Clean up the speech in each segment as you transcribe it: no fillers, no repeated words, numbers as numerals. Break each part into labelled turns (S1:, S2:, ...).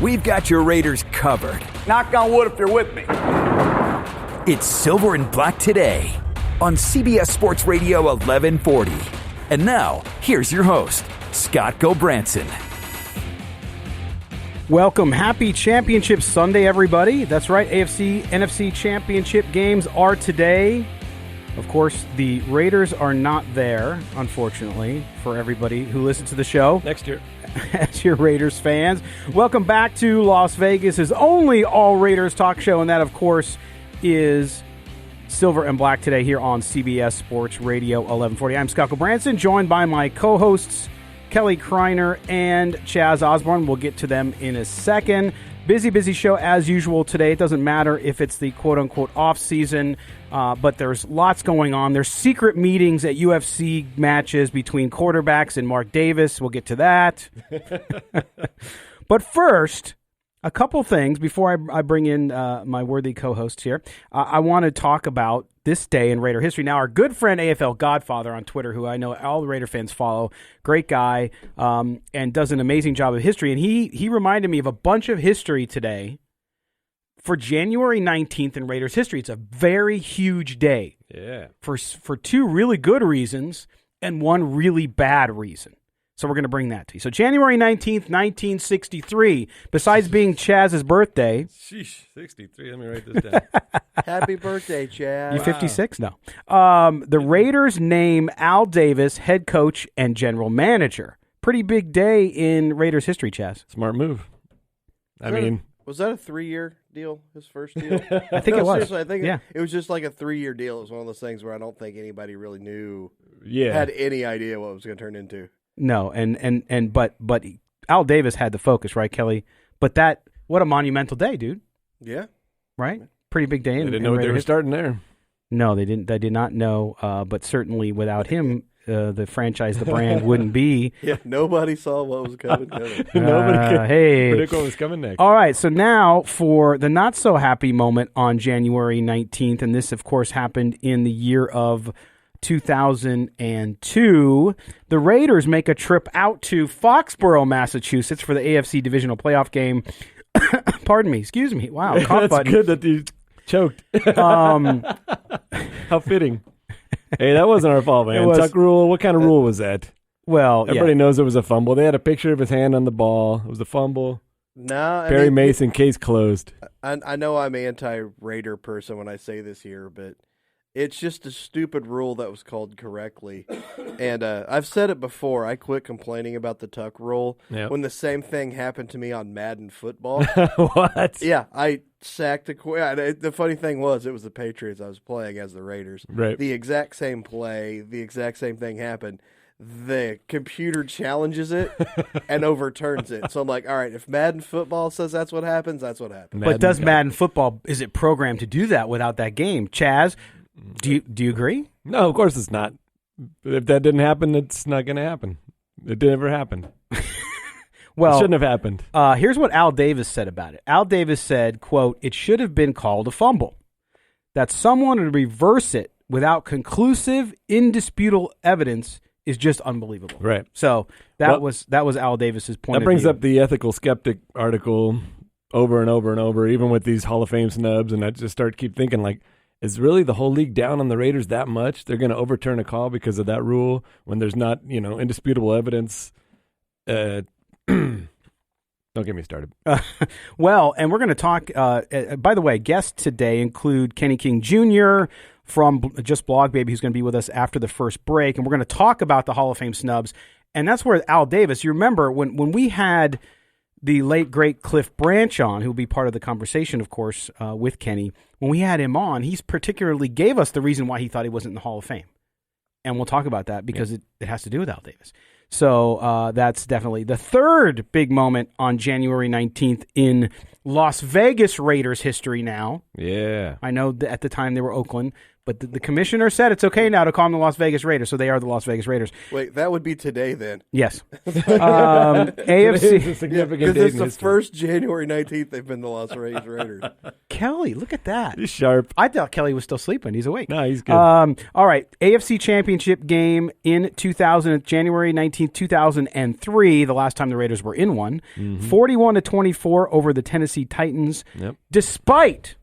S1: we've got your Raiders covered.
S2: Knock on wood if you're with me.
S1: It's Silver and Black Today on CBS Sports Radio 1140. And now, here's your host, Scott Gobranson.
S3: Welcome. Happy Championship Sunday, everybody. That's right. AFC, NFC Championship games are today. Of course, the Raiders are not there, unfortunately, for everybody who listens to the show.
S4: Next year.
S3: As your Raiders fans. Welcome back to Las Vegas' only all Raiders talk show, and that, of course, is Silver and Black Today here on CBS Sports Radio 1140. I'm Scott Gobranson, joined by my co-hosts, Kelly Kreiner and Chaz Osborne. We'll get to them in a second. Busy show as usual today. It doesn't matter if it's the quote-unquote off-season, but there's lots going on. There's secret meetings at UFC matches between quarterbacks and Mark Davis. We'll get to that. But first, a couple things before I bring in my worthy co-hosts here. I want to talk about this day in Raider history. Now, our good friend AFL Godfather on Twitter, who I know all the Raider fans follow, great guy, and does an amazing job of history. And he reminded me of a bunch of history today for January 19th in Raiders history. It's a very huge day.
S4: Yeah.
S3: For two really good reasons and one really bad reason. So we're going to bring that to you. So January 19th, 1963, besides being Chaz's birthday.
S4: Sheesh, 63. Let me write this down.
S5: Happy birthday, Chaz.
S3: You 56? No. The Raiders name Al Davis head coach and general manager. Pretty big day in Raiders history, Chaz.
S4: Smart move.
S5: Was that a 3-year deal, his first deal?
S3: I think it was.
S5: Seriously, I think
S3: yeah.
S5: it was just like a 3-year deal. It was one of those things where I don't think anybody really knew,
S4: Yeah.
S5: had any idea what it was going to turn into.
S3: No, but Al Davis had the focus, right, Kelly? But what a monumental day, dude.
S5: Yeah.
S3: Right? Pretty big day.
S4: They didn't know they were starting there.
S3: No, they didn't. They did not know. But certainly without him, the franchise, the brand wouldn't be.
S5: Yeah, nobody saw what was coming.
S4: Nobody could predict what was coming next.
S3: All right, so now for the not-so-happy moment on January 19th, and this, of course, happened in the year of 2002, the Raiders make a trip out to Foxborough, Massachusetts for the AFC Divisional Playoff game. Pardon me. Excuse me. Wow. Cough
S4: That's
S3: button.
S4: good that you choked. How fitting. Hey, that wasn't our fault, man. Tuck rule. What kind of rule was that?
S3: Well,
S4: everybody knows it was a fumble. They had a picture of his hand on the ball. It was a fumble.
S5: No,
S4: Perry Mason, case closed.
S5: I know I'm anti-Raider person when I say this here, but it's just a stupid rule that was called correctly. And I've said it before. I quit complaining about the tuck rule when the same thing happened to me on Madden football.
S4: What?
S5: Yeah, I sacked a the funny thing was, it was the Patriots I was playing as the Raiders.
S4: Right.
S5: The exact same play, the exact same thing happened. The computer challenges it and overturns it. So I'm like, all right, if Madden football says that's what happens, that's what happens.
S3: But does Madden football, is it programmed to do that without that game? Chaz, do you agree?
S4: No, of course it's not. If that didn't happen, it's not going to happen. It never happened.
S3: Well,
S4: it shouldn't have happened.
S3: Here's what Al Davis said about it. Al Davis said, quote, "It should have been called a fumble. That someone would reverse it without conclusive, indisputable evidence is just unbelievable."
S4: Right.
S3: So that was Al Davis's point.
S4: That brings up the ethical skeptic article over and over and over, even with these Hall of Fame snubs, and I just keep thinking, like, is really the whole league down on the Raiders that much? They're going to overturn a call because of that rule when there's not, indisputable evidence. Don't get me started.
S3: Well, and we're going to talk, by the way, guests today include Kenny King Jr. from Just Blog Baby, who's going to be with us after the first break. And we're going to talk about the Hall of Fame snubs. And that's where Al Davis, you remember when we had the late, great Cliff Branch on, who will be part of the conversation, of course, with Kenny. When we had him on, he particularly gave us the reason why he thought he wasn't in the Hall of Fame. And we'll talk about that because it has to do with Al Davis. So that's definitely the third big moment on January 19th in Las Vegas Raiders history now.
S4: Yeah.
S3: I know that at the time they were Oakland, But the commissioner said it's okay now to call them the Las Vegas Raiders, so they are the Las Vegas Raiders.
S5: Wait, that would be today then.
S3: Yes.
S4: AFC
S3: AFC.
S4: is a significant
S5: Because
S4: date
S5: it's
S4: in
S5: the
S4: history.
S5: first January 19th they've been the Las Vegas Raiders.
S3: Kelly, look at that.
S4: He's sharp.
S3: I thought Kelly was still sleeping. He's awake.
S4: No, he's good.
S3: All right. AFC Championship game in January 19th, 2003, the last time the Raiders were in one. 41-24 over the Tennessee Titans.
S4: Yep.
S3: Despite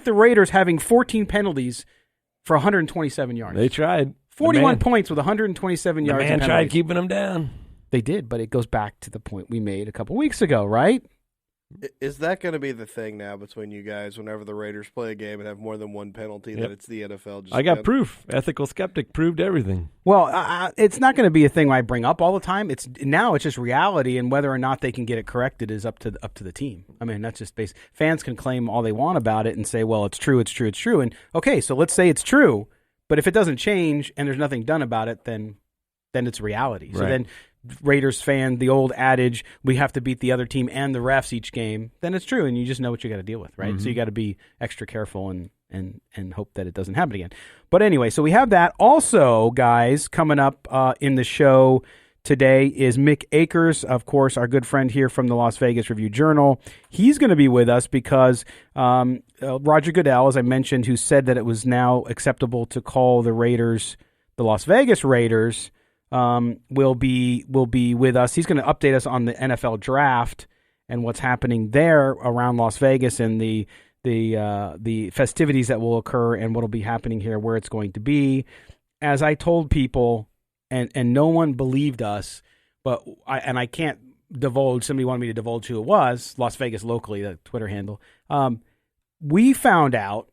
S3: the Raiders having 14 penalties for 127 yards.
S4: They tried.
S3: 41 points with 127 yards.
S4: The man
S3: of
S4: tried
S3: penalties.
S4: keeping them down.
S3: They did, but it goes back to the point we made a couple weeks ago, right?
S5: Is that going to be the thing now between you guys whenever the Raiders play a game and have more than one penalty that it's the NFL?
S4: I got proof. Ethical Skeptic proved everything.
S3: Well, it's not going to be a thing I bring up all the time. It's just reality, and whether or not they can get it corrected is up to the team. I mean, that's just basic. Fans can claim all they want about it and say, well, it's true. And okay, so let's say it's true, but if it doesn't change and there's nothing done about it, then it's reality.
S4: Right.
S3: So then Raiders fan, the old adage, we have to beat the other team and the refs each game, then it's true, and you just know what you got to deal with, right? So you got to be extra careful and hope that it doesn't happen again. But anyway, so we have that. Also, guys, coming up in the show today is Mick Akers, of course, our good friend here from the Las Vegas Review-Journal. He's going to be with us because Roger Goodell, as I mentioned, who said that it was now acceptable to call the Raiders the Las Vegas Raiders, will be with us. He's going to update us on the NFL draft and what's happening there around Las Vegas and the festivities that will occur and what will be happening here, where it's going to be. As I told people, and no one believed us, but I can't divulge. Somebody wanted me to divulge who it was. Las Vegas locally, the Twitter handle. We found out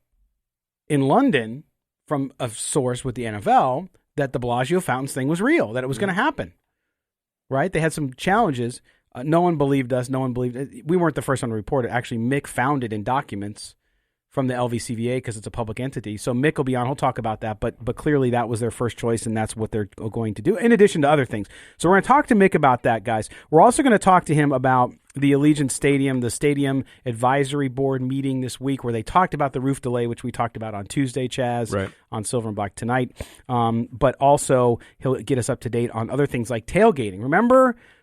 S3: in London from a source with the NFL that the Bellagio Fountains thing was real, that it was going to happen, right? They had some challenges. No one believed us. No one believed it. We weren't the first one to report it. Actually, Mick found it in documents from the LVCVA because it's a public entity. So Mick will be on. He'll talk about that. But clearly that was their first choice, and that's what they're going to do, in addition to other things. So we're going to talk to Mick about that, guys. We're also going to talk to him about the Allegiant Stadium, the Stadium Advisory Board meeting this week where they talked about the roof delay, which we talked about on Tuesday, Chaz,
S4: right,
S3: on Silver and Black tonight. But also he'll get us up to date on other things like tailgating.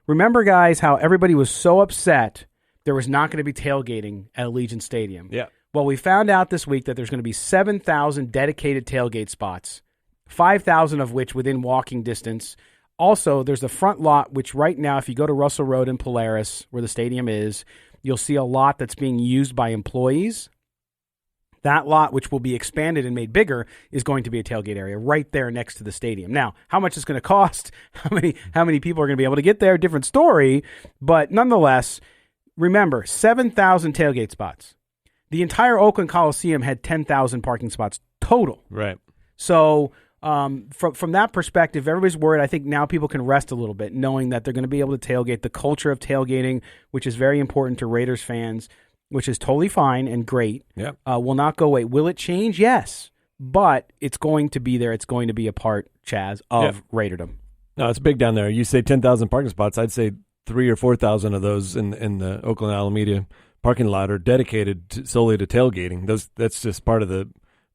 S3: Remember, guys, how everybody was so upset there was not going to be tailgating at Allegiant Stadium.
S4: Yeah.
S3: Well, we found out this week that there's going to be 7,000 dedicated tailgate spots, 5,000 of which within walking distance. Also, there's the front lot, which right now, if you go to Russell Road in Polaris, where the stadium is, you'll see a lot that's being used by employees. That lot, which will be expanded and made bigger, is going to be a tailgate area right there next to the stadium. Now, how much it's going to cost, how many people are going to be able to get there, different story. But nonetheless, remember, 7,000 tailgate spots. The entire Oakland Coliseum had 10,000 parking spots total.
S4: Right.
S3: So from that perspective, everybody's worried. I think now people can rest a little bit knowing that they're going to be able to tailgate. The culture of tailgating, which is very important to Raiders fans, which is totally fine and great, will not go away. Will it change? Yes. But it's going to be there. It's going to be a part, Chaz, of Raiderdom.
S4: No, it's big down there. You say 10,000 parking spots. I'd say 3,000 or 4,000 of those in the Oakland Alameda parking lot are dedicated solely to tailgating. That's just part of the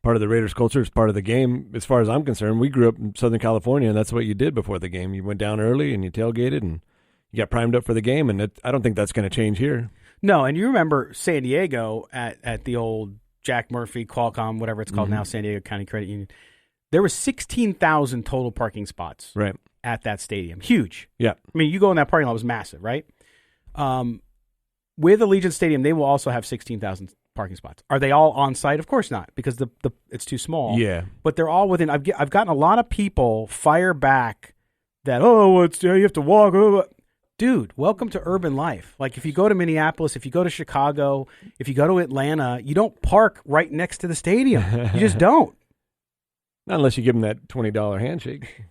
S4: Raiders culture. It's part of the game. As far as I'm concerned, we grew up in Southern California, and that's what you did before the game. You went down early and you tailgated, and you got primed up for the game. And I don't think that's going to change here. No,
S3: and you remember San Diego at the old Jack Murphy, Qualcomm, whatever it's called now, San Diego County Credit Union. There was 16,000 total parking spots at that stadium. Huge. Yeah. I mean, you go in that parking lot, it was massive, right? With Allegiant Stadium, they will also have 16,000 parking spots. Are they all on site? Of course not, because it's too small.
S4: Yeah.
S3: But they're all within. I've gotten a lot of people fire back that, you have to walk. Dude, welcome to urban life. Like if you go to Minneapolis, if you go to Chicago, if you go to Atlanta, you don't park right next to the stadium. You just don't.
S4: Not unless you give them that $20 handshake.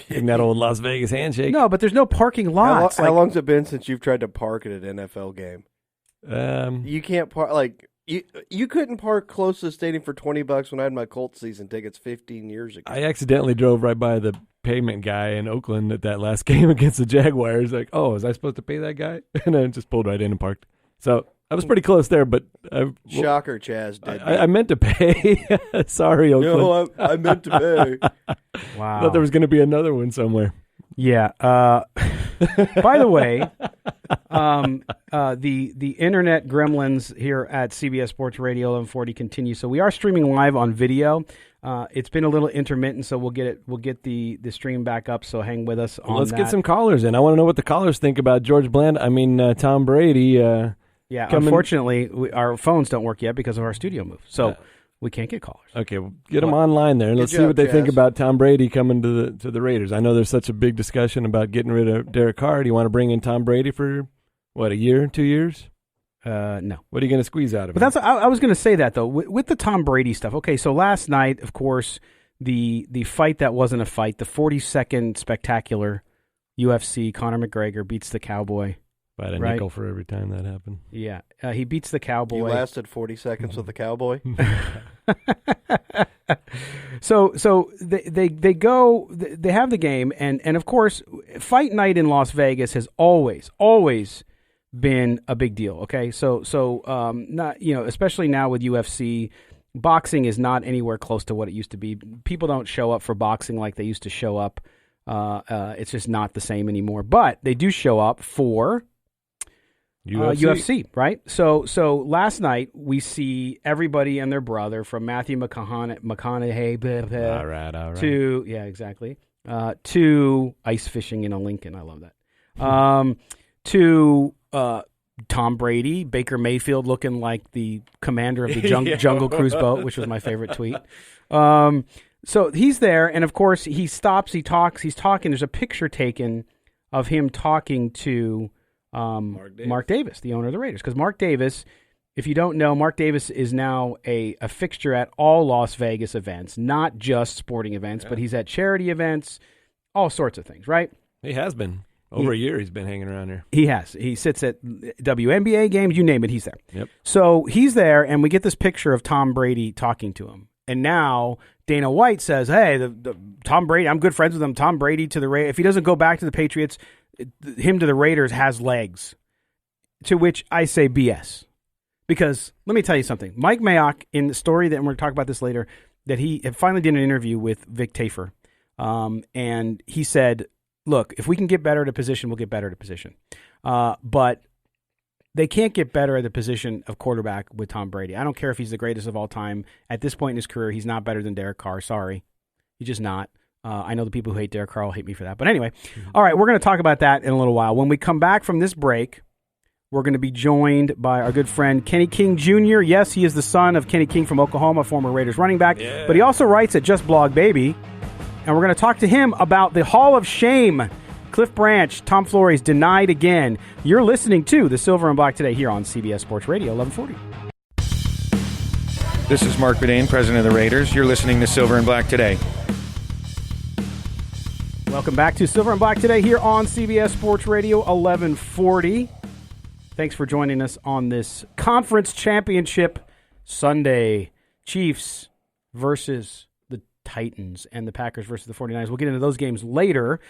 S4: Give that old Las Vegas handshake.
S3: No, but there's no parking lots.
S5: How long's it been since you've tried to park at an NFL game? You can't park you couldn't park close to the stadium for $20 when I had my Colts season tickets 15 years ago.
S4: I accidentally drove right by the payment guy in Oakland at that last game against the Jaguars. Like, was I supposed to pay that guy? And then just pulled right in and parked. So I was pretty close there, but
S5: Shocker, Chaz did.
S4: I meant to pay. Sorry, Oakland.
S5: No, I meant to pay.
S3: Wow.
S4: I thought there was going to be another one somewhere.
S3: Yeah. By the way, the internet gremlins here at CBS Sports Radio 1140 continue. So we are streaming live on video. It's been a little intermittent, so we'll get the stream back up. So hang with us on
S4: Let's
S3: that.
S4: get some callers in. I want to know what the callers think about George Bland. Tom Brady.
S3: Yeah. Unfortunately, our phones don't work yet because of our studio move. So. We can't get callers.
S4: Okay, well, get them online there, and let's see what they think about Tom Brady coming to the Raiders. I know there's such a big discussion about getting rid of Derek Carr. Do you want to bring in Tom Brady for, a year, 2 years?
S3: No.
S4: What are you going to squeeze out of him?
S3: But I was going to say that, though, with the Tom Brady stuff. Okay, so last night, of course, the fight that wasn't a fight, the 40-second spectacular UFC, Conor McGregor beats the Cowboy.
S4: About a nickel for every time that happened.
S3: Yeah, he beats the Cowboy.
S5: You lasted 40 seconds with the Cowboy.
S3: So they go. They have the game, and of course, fight night in Las Vegas has always been a big deal. Okay, so not especially now with UFC, boxing is not anywhere close to what it used to be. People don't show up for boxing like they used to show up. It's just not the same anymore. But they do show up for UFC, right? So last night we see everybody and their brother from Matthew McConaughey
S4: all right.
S3: to ice fishing in a Lincoln. I love that. To Tom Brady, Baker Mayfield looking like the commander of the Jungle Cruise boat, which was my favorite tweet. So he's there, and of course he stops. He's talking. There's a picture taken of him talking to Mark Davis, the owner of the Raiders. Because Mark Davis, if you don't know, Mark Davis is now a fixture at all Las Vegas events, not just sporting events, but he's at charity events, all sorts of things, right?
S4: He has been. Over a year he's been hanging around here.
S3: He has. He sits at WNBA games, you name it, he's there.
S4: Yep.
S3: So he's there, and we get this picture of Tom Brady talking to him. And now Dana White says, hey, the Tom Brady, I'm good friends with him. Tom Brady to the Raiders. If he doesn't go back to the Patriots, him to the Raiders has legs. To which I say BS. Because let me tell you something. Mike Mayock, in the story that we're going to talk about this later, that he finally did an interview with Vic Tafur. And he said, look, if we can get better at a position, we'll get better at a position. But they can't get better at the position of quarterback with Tom Brady. I don't care if he's the greatest of all time. At this point in his career, he's not better than Derek Carr. Sorry. He's just not. I know the people who hate Derek Carr will hate me for that. But anyway, all right, we're going to talk about that in a little while. When we come back from this break, we're going to be joined by our good friend Kenny King Jr. Yes, he is the son of Kenny King from Oklahoma, former Raiders running back. Yeah. But he also writes at Just Blog Baby. And we're going to talk to him about the Hall of Shame. Cliff Branch, Tom Flores denied again. You're listening to the Silver and Black Today here on CBS Sports Radio 1140.
S6: This is Mark Bedane, president of the Raiders. You're listening to Silver and Black Today.
S3: Welcome back to Silver and Black Today here on CBS Sports Radio 1140. Thanks for joining us on this conference championship Sunday. Chiefs versus the Titans and the Packers versus the 49ers. We'll get into those games later.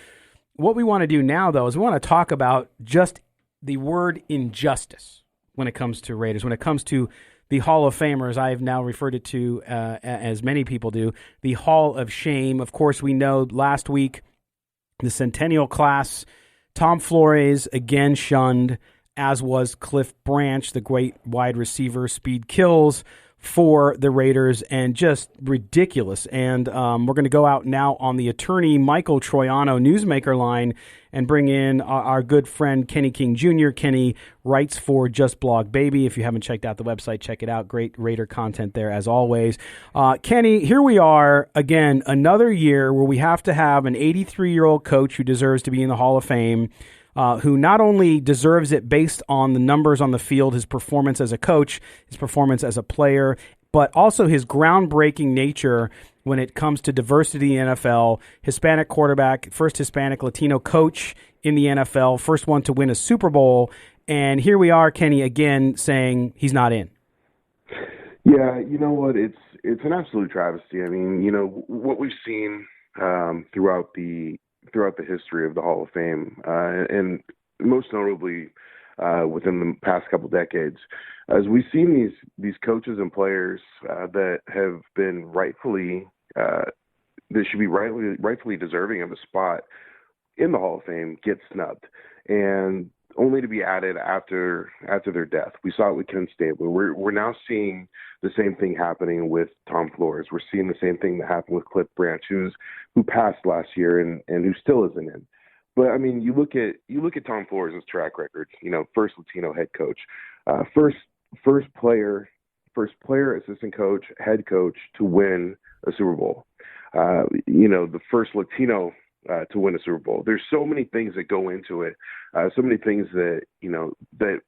S3: What we want to do now, though, is we want to talk about just the word injustice when it comes to Raiders, when it comes to the Hall of Famers. I've now referred it to, as many people do, the Hall of Shame. Of course, we know last week, the Centennial class, Tom Flores again shunned, as was Cliff Branch, the great wide receiver, speed kills for the Raiders, and just ridiculous. And we're going to go out now on the attorney Michael Troiano newsmaker line and bring in our good friend Kenny King Jr. Kenny writes for Just Blog Baby. If you haven't checked out the website, check it out. Great Raider content there as always. Kenny, here we are again, another year where we have to have an 83-year-old coach who deserves to be in the Hall of Fame, who not only deserves it based on the numbers on the field, his performance as a coach, his performance as a player, but also his groundbreaking nature when it comes to diversity in the NFL, Hispanic quarterback, first Hispanic Latino coach in the NFL, first one to win a Super Bowl. And here we are, Kenny, again saying he's not in.
S7: Yeah, you know what? It's an absolute travesty. I mean, you know, what we've seen throughout the history of the Hall of Fame, and most notably within the past couple decades. As we've seen these coaches and players that have been rightfully that should be rightfully deserving of a spot in the Hall of Fame get snubbed, and only to be added after their death. We saw it with Ken Stabler. We're now seeing the same thing happening with Tom Flores. We're seeing the same thing that happened with Cliff Branch, who passed last year and who still isn't in. But I mean, you look at Tom Flores' track record. First Latino head coach, first player, assistant coach, head coach to win a Super Bowl. The first Latino to win a Super Bowl. There's so many things that go into it. So many things that that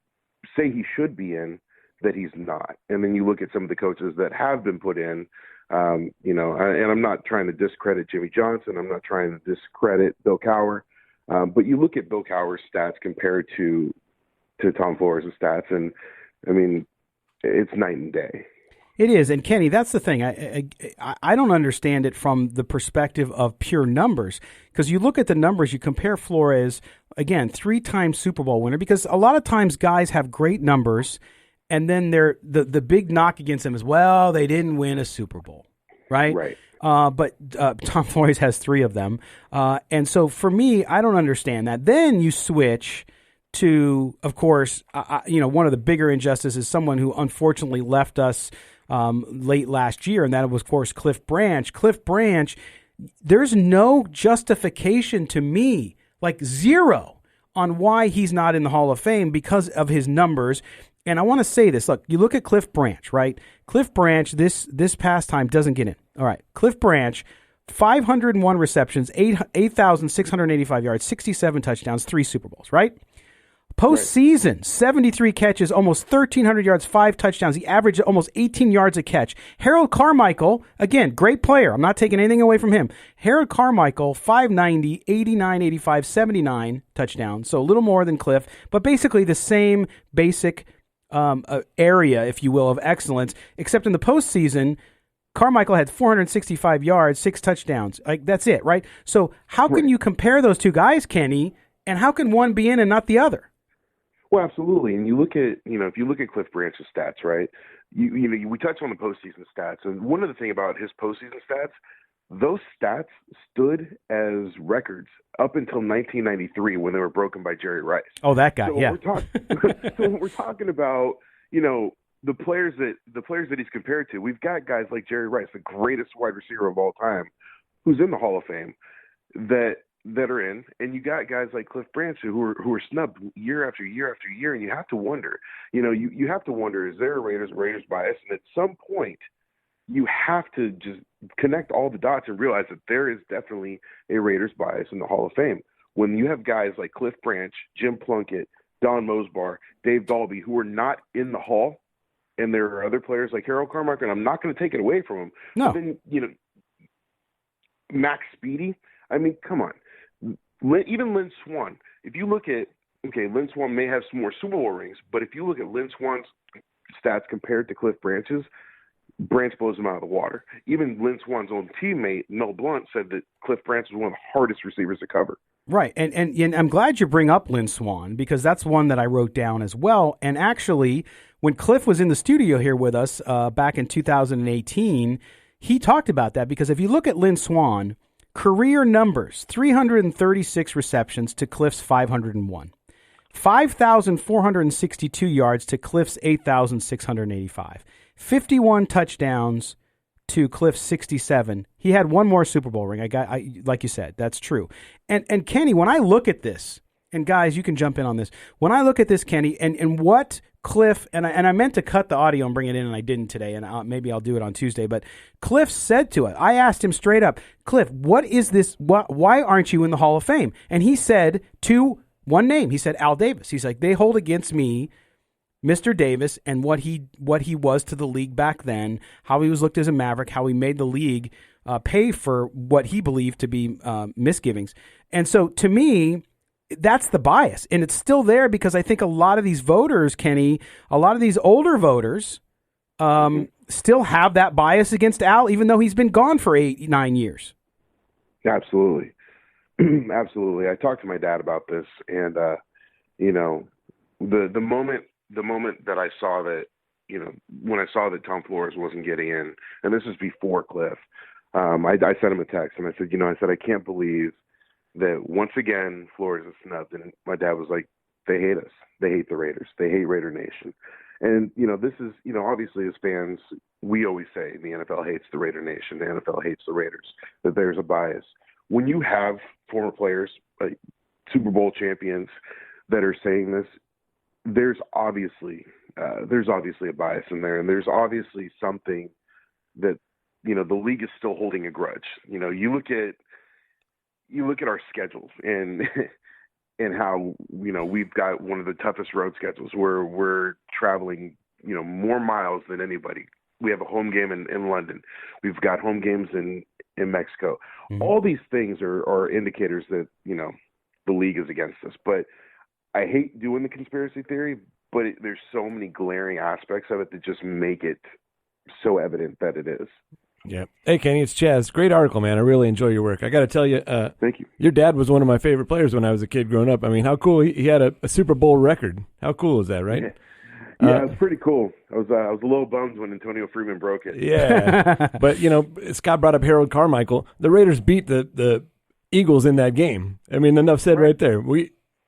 S7: say he should be in that he's not. And then you look at some of the coaches that have been put in. And I'm not trying to discredit Jimmy Johnson. I'm not trying to discredit Bill Cowher. But you look at Bill Cowher's stats compared to Tom Flores' stats, and I mean, it's night and day.
S3: It is, and Kenny, that's the thing. I don't understand it from the perspective of pure numbers, because you look at the numbers, you compare Flores, again, 3-time Super Bowl winner, because a lot of times guys have great numbers, and then the big knock against them is, well, they didn't win a Super Bowl, right?
S7: Right.
S3: But Tom Flores has 3 of them, and so for me, I don't understand that. Then you switch to, of course, one of the bigger injustices, someone who unfortunately left us late last year, and that was, of course, Cliff Branch. Cliff Branch, there's no justification to me, like zero, on why he's not in the Hall of Fame because of his numbers. And I want to say this. Look, you look at Cliff Branch, right? Cliff Branch, this past time doesn't get in. All right, Cliff Branch, 501 receptions, 8,685 yards, 67 touchdowns, 3 Super Bowls, right? Postseason, 73 catches, almost 1,300 yards, 5 touchdowns. He averaged almost 18 yards a catch. Harold Carmichael, again, great player. I'm not taking anything away from him. Harold Carmichael, 590, 89, 85, 79 touchdowns. So a little more than Cliff, but basically the same basic area, if you will, of excellence, except in the postseason, Carmichael had 465 yards, 6 touchdowns. Like, that's it, right? So how can you compare those two guys, Kenny, and how can one be in and not the other?
S7: Well, absolutely. And you look at, if you look at Cliff Branch's stats, right, we touched on the postseason stats. And one of the things about his postseason stats, those stats stood as records up until 1993 when they were broken by Jerry Rice.
S3: Oh, that guy,
S7: so
S3: yeah.
S7: We're talking about, the players that he's compared to. We've got guys like Jerry Rice, the greatest wide receiver of all time, who's in the Hall of Fame, that are in, and you got guys like Cliff Branch who are snubbed year after year after year, and you have to wonder, you have to wonder, is there a Raiders bias? And at some point, you have to just connect all the dots and realize that there is definitely a Raiders bias in the Hall of Fame. When you have guys like Cliff Branch, Jim Plunkett, Don Mosbar, Dave Dalby, who are not in the Hall, and there are other players like Harold Carmichael, and I'm not going to take it away from him.
S3: No.
S7: But then, Max Speedy, I mean, come on. Even Lynn Swann, if you look at, Lynn Swann may have some more Super Bowl rings, but if you look at Lynn Swann's stats compared to Cliff Branch's, Branch blows him out of the water. Even Lynn Swann's own teammate, Mel Blount, said that Cliff Branch was one of the hardest receivers to cover.
S3: Right, and I'm glad you bring up Lynn Swann, because that's one that I wrote down as well. And actually, when Cliff was in the studio here with us back in 2018, he talked about that, because if you look at Lynn Swann, career numbers, 336 receptions to Cliff's 501. 5,462 yards to Cliff's 8,685. 51 touchdowns to Cliff's 67. He had one more Super Bowl ring. Like you said, that's true. And Kenny, when I look at this, and guys, you can jump in on this. When I look at this, Kenny, and what Cliff, and I meant to cut the audio and bring it in, and I didn't today, and maybe I'll do it on Tuesday, but Cliff said to it, I asked him straight up, Cliff, what is this? Why aren't you in the Hall of Fame? And he said one name. He said Al Davis. He's like, they hold against me Mr. Davis and what he was to the league back then, how he was looked as a Maverick, how he made the league pay for what he believed to be misgivings. And so to me, that's the bias. And it's still there because I think a lot of these voters, Kenny, a lot of these older voters still have that bias against Al, even though he's been gone for 8-9 years.
S7: Absolutely. Absolutely. I talked to my dad about this, and, the moment that I saw that, when I saw that Tom Flores wasn't getting in, and this was before Cliff, I sent him a text and I said, I can't believe that once again Flores is snubbed. And my dad was like, they hate us. They hate the Raiders. They hate Raider Nation. And, this is, obviously as fans, we always say the NFL hates the Raider Nation. The NFL hates the Raiders, that there's a bias. When you have former players, like Super Bowl champions, that are saying this, there's obviously a bias in there. And there's obviously something that, the league is still holding a grudge. You look at our schedules and and how, we've got one of the toughest road schedules where we're traveling, more miles than anybody. We have a home game in London. We've got home games in Mexico. Mm-hmm. All these things are indicators that, the league is against us. But I hate doing the conspiracy theory, but there's so many glaring aspects of it that just make it so evident that it is.
S4: Yeah. Hey, Kenny, it's Chaz. Great article, man. I really enjoy your work. I got to tell you,
S7: thank you.
S4: Your dad was one of my favorite players when I was a kid growing up. I mean, how cool. He had a Super Bowl record. How cool is that, right?
S7: Yeah, it's pretty cool. I was a little bummed when Antonio Freeman broke it.
S4: Yeah. But, Scott brought up Harold Carmichael. The Raiders beat the Eagles in that game. I mean, enough said right there.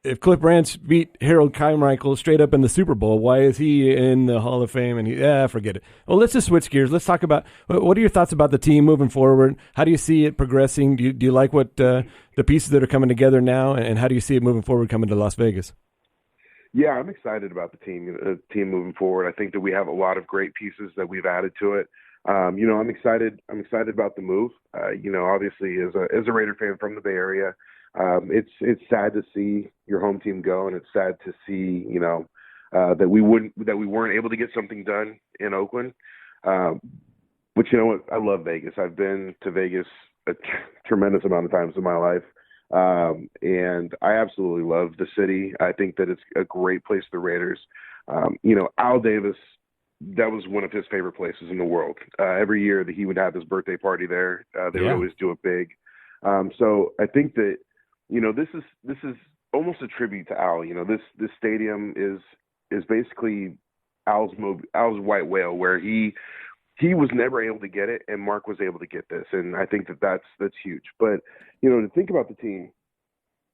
S4: If Cliff Branch beat Harold Carmichael straight up in the Super Bowl, why is he in the Hall of Fame? And forget it. Well, let's just switch gears. Let's talk about what are your thoughts about the team moving forward? How do you see it progressing? Do you like what the pieces that are coming together now, and how do you see it moving forward coming to Las Vegas?
S7: Yeah, I'm excited about the team moving forward. I think that we have a lot of great pieces that we've added to it. I'm excited about the move. Obviously as a Raider fan from the Bay Area, it's sad to see your home team go, and it's sad to see, that we weren't able to get something done in Oakland. But you know what? I love Vegas. I've been to Vegas a tremendous amount of times in my life. And I absolutely love the city. I think that it's a great place for the Raiders. Al Davis, that was one of his favorite places in the world. Every year that he would have his birthday party there, they would always do it big. So I think that, this is almost a tribute to Al. This stadium is basically Al's white whale, where he was never able to get it, and Mark was able to get this, and I think that's huge. But to think about the team,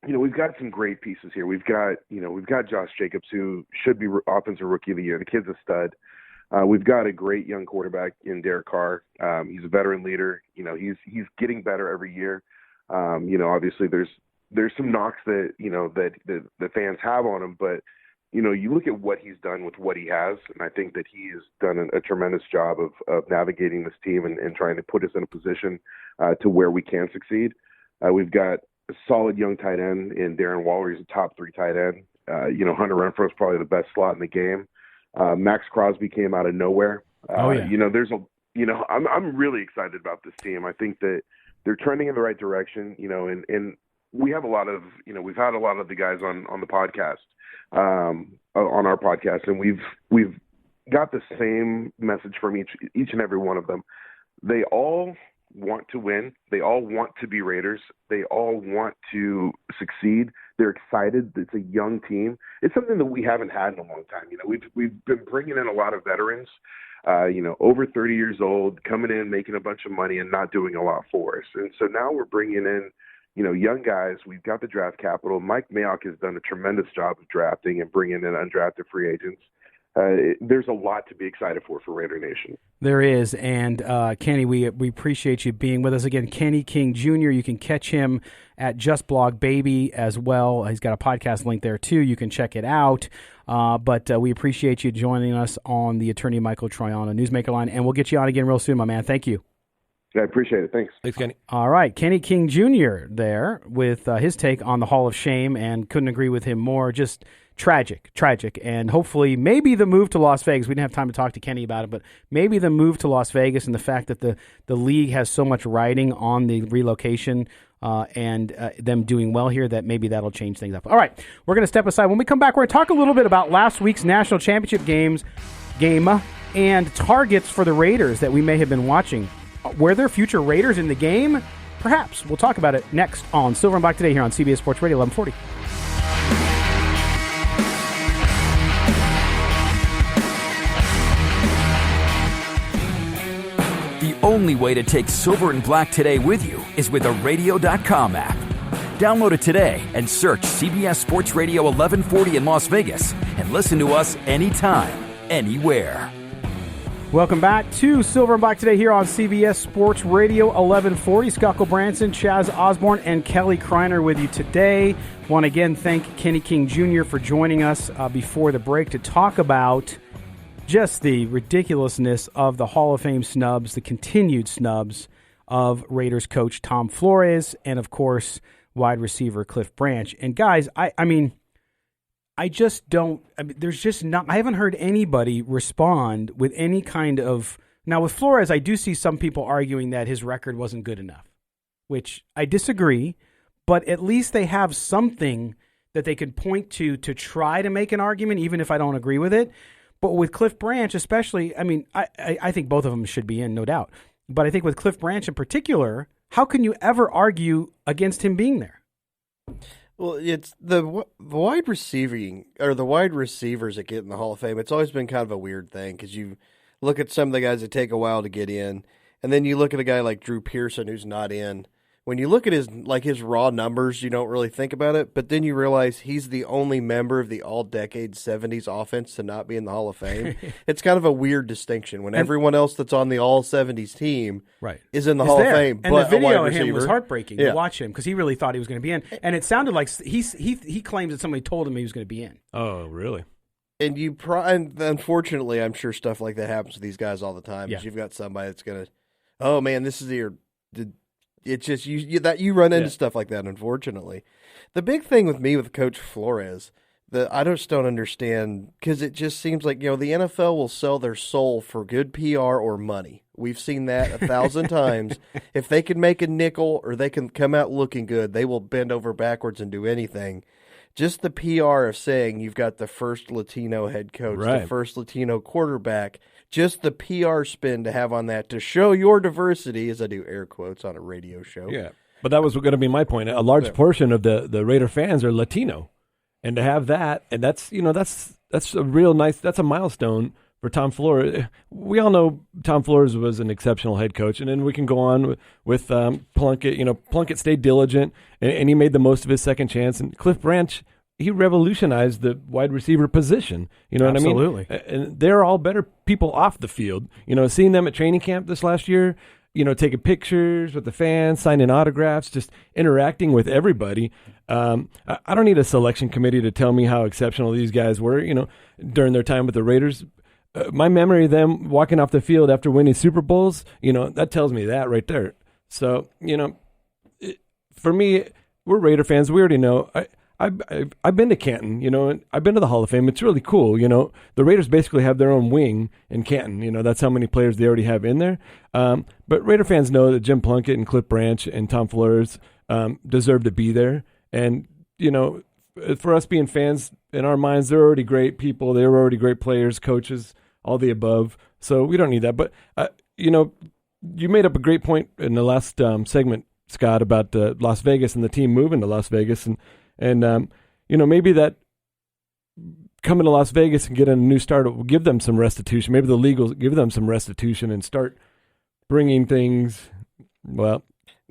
S7: we've got some great pieces here. We've got Josh Jacobs, who should be offensive rookie of the year. The kid's a stud. We've got a great young quarterback in Derek Carr. He's a veteran leader. He's getting better every year. Obviously there's some knocks that that the fans have on him, but you look at what he's done with what he has, and I think that he has done a tremendous job of navigating this team and trying to put us in a position to where we can succeed. We've got a solid young tight end in Darren Waller. He's a top 3 tight end. Hunter Renfrow is probably the best slot in the game. Max Crosby came out of nowhere. I'm really excited about this team. I think that they're trending in the right direction, and we have a lot of, we've had a lot of the guys on the podcast, on our podcast, and we've got the same message from each and every one of them. They all want to win. They all want to be Raiders. They all want to succeed. They're excited. It's a young team. It's something that we haven't had in a long time. We've been bringing in a lot of veterans, over 30 years old, coming in, making a bunch of money and not doing a lot for us. And so now we're bringing in, young guys. We've got the draft capital. Mike Mayock has done a tremendous job of drafting and bringing in undrafted free agents. There's a lot to be excited for Raider Nation.
S3: There is, and Kenny, we appreciate you being with us again. Kenny King Jr., you can catch him at Just Blog Baby as well. He's got a podcast link there too. You can check it out. But we appreciate you joining us on the Attorney Michael Troiano Newsmaker line, and we'll get you on again real soon, my man. Thank you.
S7: Yeah, I appreciate it. Thanks.
S4: Thanks, Kenny.
S3: All right, Kenny King Jr. there with his take on the Hall of Shame, and couldn't agree with him more. Just tragic, and hopefully maybe the move to Las Vegas, we didn't have time to talk to Kenny about it, but maybe the move to Las Vegas and the fact that the league has so much riding on the relocation and them doing well here, that maybe that'll change things up. All right, we're going to step aside. When we come back, we're going to talk a little bit about last week's national championship game and targets for the Raiders that we may have been watching. Were there future Raiders in the game? Perhaps. We'll talk about it next on Silver and Black Today here on CBS Sports Radio 1140.
S1: only way to take Silver and Black Today with you is with a radio.com app. Download it today and search CBS Sports Radio 1140 in Las Vegas and listen to us anytime, anywhere.
S3: Welcome back to Silver and Black Today here on CBS Sports Radio 1140. Scott Branson, Chaz Osborne, and Kelly Kreiner with you today. Want to again thank Kenny King Jr. for joining us before the break to talk about just the ridiculousness of the Hall of Fame snubs, the continued snubs of Raiders coach Tom Flores, and of course, wide receiver Cliff Branch. And guys, I just don't. There's just not. I haven't heard anybody respond with any kind of. Now with Flores, I do see some people arguing that his record wasn't good enough, which I disagree. But at least they have something that they can point to try to make an argument, even if I don't agree with it. But with Cliff Branch, especially, I think both of them should be in, no doubt. But I think with Cliff Branch in particular, how can you ever argue against him being there?
S5: Well, it's the wide receiving or the wide receivers that get in the Hall of Fame. It's always been kind of a weird thing because you look at some of the guys that take a while to get in, and then you look at a guy like Drew Pearson who's not in. When you look at his raw numbers, you don't really think about it, but then you realize he's the only member of the all-decade 70s offense to not be in the Hall of Fame. It's kind of a weird distinction when everyone else that's on the all-70s team is in the Hall of Fame.
S3: And
S5: but
S3: the video
S5: a wide
S3: of him
S5: receiver.
S3: was heartbreaking to watch him because he really thought he was going to be in. And it sounded like he claims that somebody told him he was going to be in.
S4: Oh, really?
S5: And and unfortunately, I'm sure stuff like that happens to these guys all the time. Because you've got somebody that's going to, oh, man, this is it's just you run into stuff like that, unfortunately. The big thing with me with Coach Flores that I just don't understand, because it just seems like, the NFL will sell their soul for good PR or money. We've seen that 1,000 times. If they can make a nickel or they can come out looking good, they will bend over backwards and do anything. Just the PR of saying you've got the first Latino head coach, the first Latino quarterback, just the PR spin to have on that to show your diversity, as I do air quotes on a radio show.
S4: Yeah, but that was going to be my point. A large portion of the Raider fans are Latino, and to have that, and that's a real nice. That's a milestone for Tom Flores. We all know Tom Flores was an exceptional head coach, and then we can go on with Plunkett. Plunkett stayed diligent, and he made the most of his second chance. And Cliff Branch, he revolutionized the wide receiver position. You know what I mean?
S3: Absolutely.
S4: And they're all better people off the field. Seeing them at training camp this last year, taking pictures with the fans, signing autographs, just interacting with everybody. I don't need a selection committee to tell me how exceptional these guys were, during their time with the Raiders. My memory of them walking off the field after winning Super Bowls, that tells me that right there. So, for me, we're Raider fans. We already know. I've been to Canton, and I've been to the Hall of Fame. It's really cool. The Raiders basically have their own wing in Canton. That's how many players they already have in there. But Raider fans know that Jim Plunkett and Cliff Branch and Tom Flores deserve to be there. And, for us being fans, in our minds, they're already great people. They were already great players, coaches, all the above. So we don't need that. But, you made up a great point in the last segment, Scott, about Las Vegas and the team moving to Las Vegas. And maybe that coming to Las Vegas and getting a new start will give them some restitution. Maybe the league will give them some restitution and start bringing things. Well,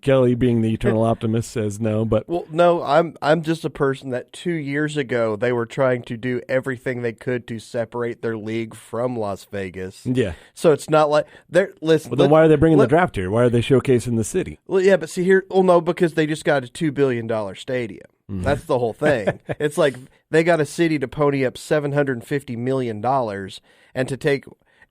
S4: Kelly, being the eternal optimist, says no. But
S5: no, I'm just a person that 2 years ago they were trying to do everything they could to separate their league from Las Vegas.
S4: Yeah.
S5: So it's not like they're listen.
S4: Well, then why are they bringing the draft here? Why are they showcasing the city?
S5: Well, yeah, but see here. Well, no, because they just got a $2 billion stadium. Mm-hmm. That's the whole thing. It's like they got a city to pony up $750 million and to take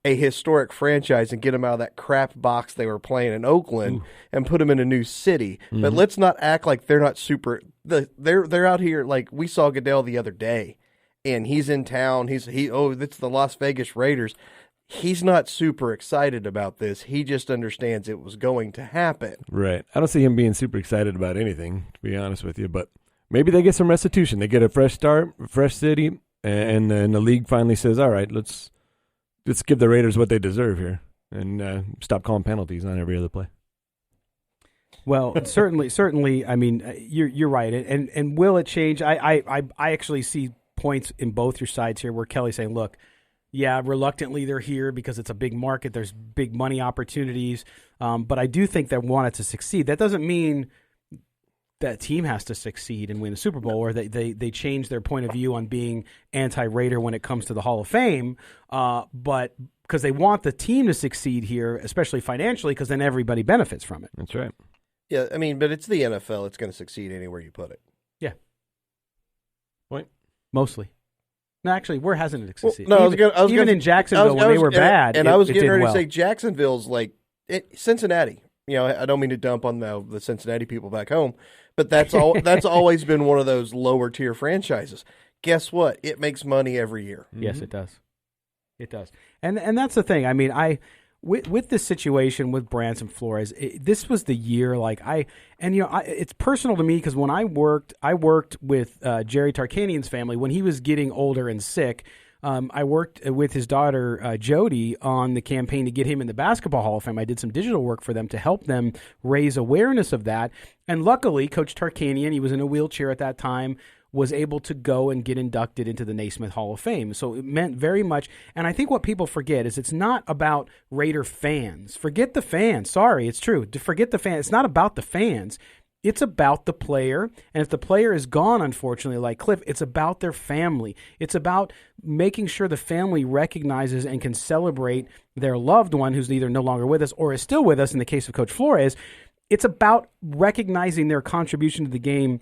S5: a historic franchise and get them out of that crap box they were playing in Oakland and put them in a new city. Mm-hmm. But let's not act like they're not super. They're out here like we saw Goodell the other day, and he's in town. It's the Las Vegas Raiders. He's not super excited about this. He just understands it was going to happen.
S4: Right. I don't see him being super excited about anything, to be honest with you. But maybe they get some restitution. They get a fresh start, a fresh city, and then the league finally says, all right, let's give the Raiders what they deserve here and stop calling penalties on every other play.
S3: Well, certainly. I mean, you're right. And will it change? I actually see points in both your sides here where Kelly's saying, look, Yeah, reluctantly they're here because it's a big market. There's big money opportunities. But I do think they want it to succeed. That doesn't mean that team has to succeed and win a Super Bowl, or they change their point of view on being anti-Raider when it comes to the Hall of Fame. But because they want the team to succeed here, especially financially, because then everybody benefits from it.
S4: That's right.
S5: Yeah, I mean, but it's the NFL. It's going to succeed anywhere you put it.
S3: Yeah.
S4: Point.
S3: Mostly. No, actually, where hasn't it succeeded?
S5: Well, no,
S3: even in Jacksonville when they were bad,
S5: and I was getting ready
S3: well.
S5: to say Jacksonville's like Cincinnati. You know, I don't mean to dump on the Cincinnati people back home, but that's always been one of those lower tier franchises. Guess what? It makes money every year.
S3: Yes, it does. It does, and that's the thing. I mean, with this situation with Branson Flores, this was the year. It's personal to me because when I worked with Jerry Tarkanian's family when he was getting older and sick. I worked with his daughter, Jody, on the campaign to get him in the Basketball Hall of Fame. I did some digital work for them to help them raise awareness of that. And luckily, Coach Tarkanian, he was in a wheelchair at that time, was able to go and get inducted into the Naismith Hall of Fame. So it meant very much. And I think what people forget is it's not about Raider fans. Forget the fans. Sorry, it's true. Forget the fans. It's not about the fans. It's about the player, and if the player is gone, unfortunately, like Cliff, it's about their family. It's about making sure the family recognizes and can celebrate their loved one who's either no longer with us or is still with us in the case of Coach Flores. It's about recognizing their contribution to the game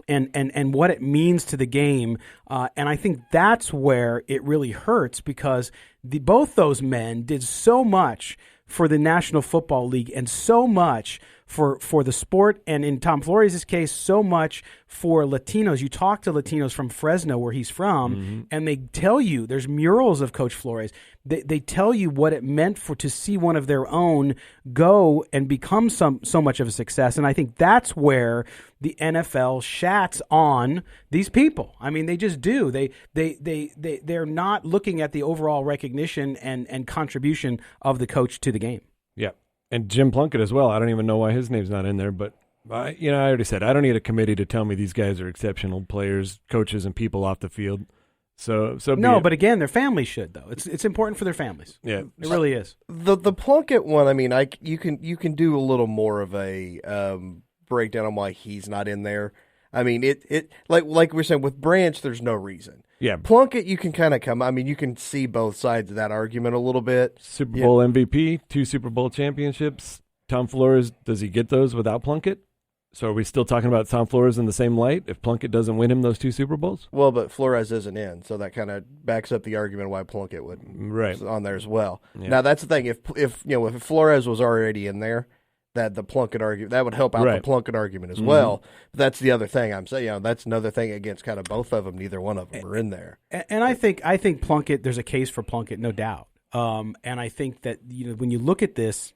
S3: and what it means to the game. And I think that's where it really hurts because both those men did so much for the National Football League and so much for the sport, and in Tom Flores' case, so much for Latinos. You talk to Latinos from Fresno, where he's from, and they tell you, there's murals of Coach Flores. They tell you what it meant to see one of their own go and become so much of a success. And I think that's where the NFL shats on these people. I mean, they just do. They're not looking at the overall recognition and contribution of the coach to the game.
S4: Yeah. And Jim Plunkett as well. I don't even know why his name's not in there, but I already said I don't need a committee to tell me these guys are exceptional players, coaches, and people off the field. So no,
S3: but again, their families should though. It's important for their families.
S4: Yeah,
S3: it really is.
S5: The Plunkett one. I mean, you can do a little more of a breakdown on why he's not in there. I mean, it like we were saying with Branch, there's no reason.
S4: Yeah,
S5: Plunkett, you can kind of come. I mean, you can see both sides of that argument a little bit.
S4: Super Bowl MVP, 2 Super Bowl championships. Tom Flores, does he get those without Plunkett? So are we still talking about Tom Flores in the same light if Plunkett doesn't win him those 2 Super Bowls?
S5: Well, but Flores isn't in, so that kind of backs up the argument why Plunkett would on there as well. Yeah. Now that's the thing. If Flores was already in there, that the Plunkett argument that would help out the Plunkett argument as well. But that's the other thing I'm saying. That's another thing against kind of both of them. Neither one of them are in there.
S3: And I think Plunkett. There's a case for Plunkett, no doubt. And I think that when you look at this,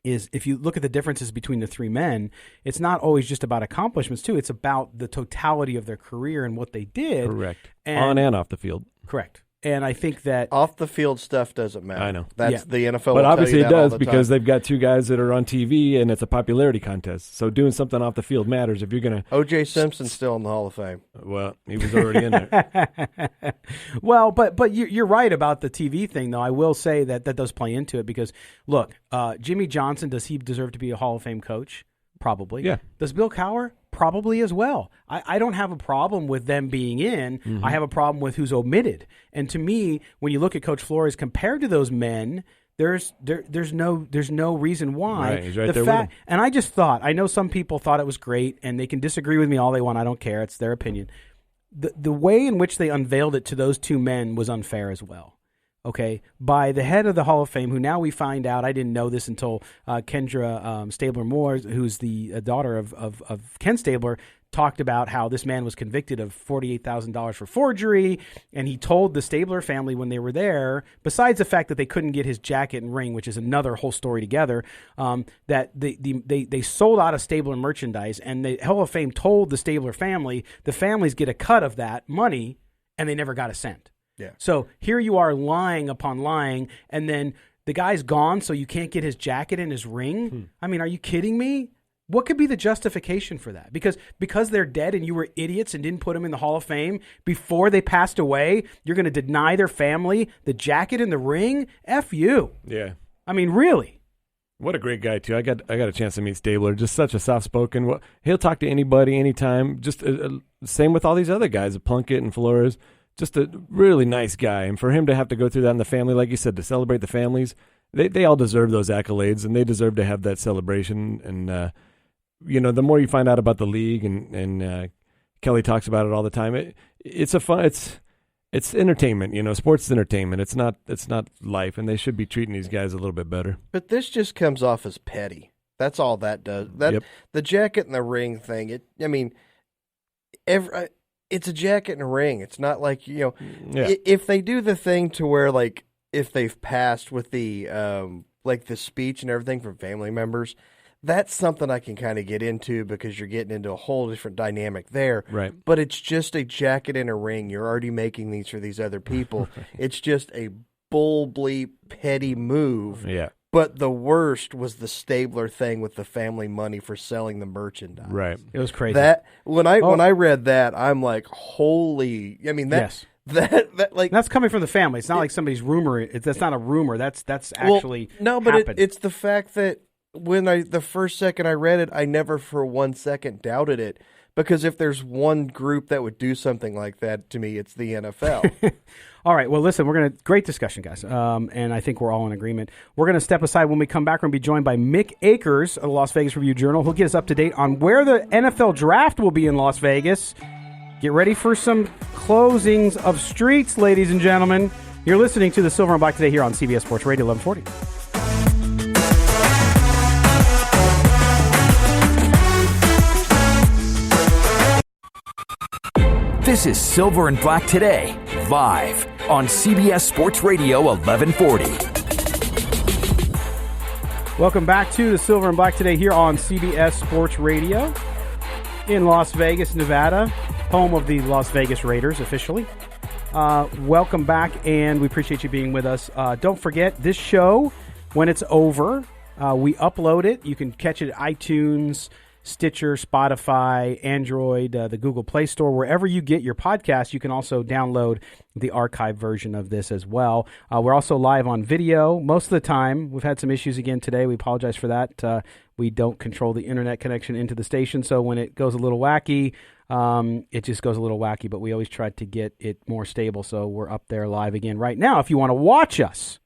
S3: if you look at the differences between the 3 men, it's not always just about accomplishments too. It's about the totality of their career and what they did.
S4: Correct. On and off the field.
S3: Correct. And I think that
S5: off the field stuff doesn't matter.
S4: I know.
S5: That's the NFL.
S4: But obviously it does
S5: time.
S4: because they've got 2 guys that are on TV and it's a popularity contest. So doing something off the field matters if you're going to.
S5: O.J. Simpson's still in the Hall of Fame.
S4: Well, he was already in there.
S3: Well, but you're right about the TV thing, though. I will say that does play into it because, look, Jimmy Johnson, does he deserve to be a Hall of Fame coach? Probably.
S4: Yeah.
S3: Does Bill Cowher? Probably as well. I don't have a problem with them being in. Mm-hmm. I have a problem with who's omitted. And to me, when you look at Coach Flores compared to those men, there's no reason why.
S4: Right, he's right there with him.
S3: And I just thought, I know some people thought it was great, and they can disagree with me all they want. I don't care. It's their opinion. The way in which they unveiled it to those 2 men was unfair as well. Okay, by the head of the Hall of Fame, who now we find out, I didn't know this until Kendra Stabler-Moore, who's the daughter of Ken Stabler, talked about how this man was convicted of $48,000 for forgery, and he told the Stabler family when they were there, besides the fact that they couldn't get his jacket and ring, which is another whole story together, that they sold out of Stabler merchandise, and the Hall of Fame told the Stabler family, the families get a cut of that money, and they never got a cent.
S5: Yeah.
S3: So here you are lying upon lying, and then the guy's gone, so you can't get his jacket and his ring? I mean, are you kidding me? What could be the justification for that? Because they're dead and you were idiots and didn't put them in the Hall of Fame before they passed away, you're going to deny their family the jacket and the ring? F you.
S4: Yeah.
S3: I mean, really.
S4: What a great guy, too. I got a chance to meet Stabler. Just such a soft-spoken. He'll talk to anybody, anytime. Just same with all these other guys, Plunkett and Flores. Just a really nice guy. And for him to have to go through that in the family, like you said, to celebrate the families, they all deserve those accolades, and they deserve to have that celebration. And, the more you find out about the league, and Kelly talks about it all the time, it's entertainment. Sports is entertainment. It's not life, and they should be treating these guys a little bit better.
S5: But this just comes off as petty. That's all that does. The jacket and the ring thing. It's a jacket and a ring. It's not like if they do the thing to where like if they've passed with the the speech and everything from family members. That's something I can kind of get into because you're getting into a whole different dynamic there.
S4: Right.
S5: But it's just a jacket and a ring. You're already making these for these other people. It's just a bull bleep petty move.
S4: Yeah.
S5: But the worst was the Stabler thing with the family money for selling the merchandise.
S4: Right.
S3: It was crazy.
S5: That when I read that, I'm like, holy. I mean,
S3: yes. That's coming from the family. It's not like somebody's rumor. That's not a rumor. That's actually happened.
S5: It's the fact that when the first second I read it, I never for 1 second doubted it. Because if there's one group that would do something like that to me, it's the NFL.
S3: All right. Well, listen, great discussion, guys. And I think we're all in agreement. We're going to step aside. When we come back, we're going to be joined by Mick Akers of the Las Vegas Review-Journal. He'll get us up to date on where the NFL draft will be in Las Vegas. Get ready for some closings of streets, ladies and gentlemen. You're listening to the Silver and Black today here on CBS Sports Radio 1140.
S1: This is Silver and Black Today, live on CBS Sports Radio 1140.
S3: Welcome back to the Silver and Black Today here on CBS Sports Radio in Las Vegas, Nevada, home of the Las Vegas Raiders officially. Welcome back, and we appreciate you being with us. Don't forget, this show, when it's over, we upload it. You can catch it at iTunes, Stitcher, Spotify, Android, the Google Play Store, wherever you get your podcast. You can also download the archive version of this as well. We're also live on video most of the time. We've had some issues again today. We apologize for that. We don't control the internet connection into the station, so when it goes a little wacky, it just goes a little wacky, but we always try to get it more stable, so we're up there live again right now if you want to watch us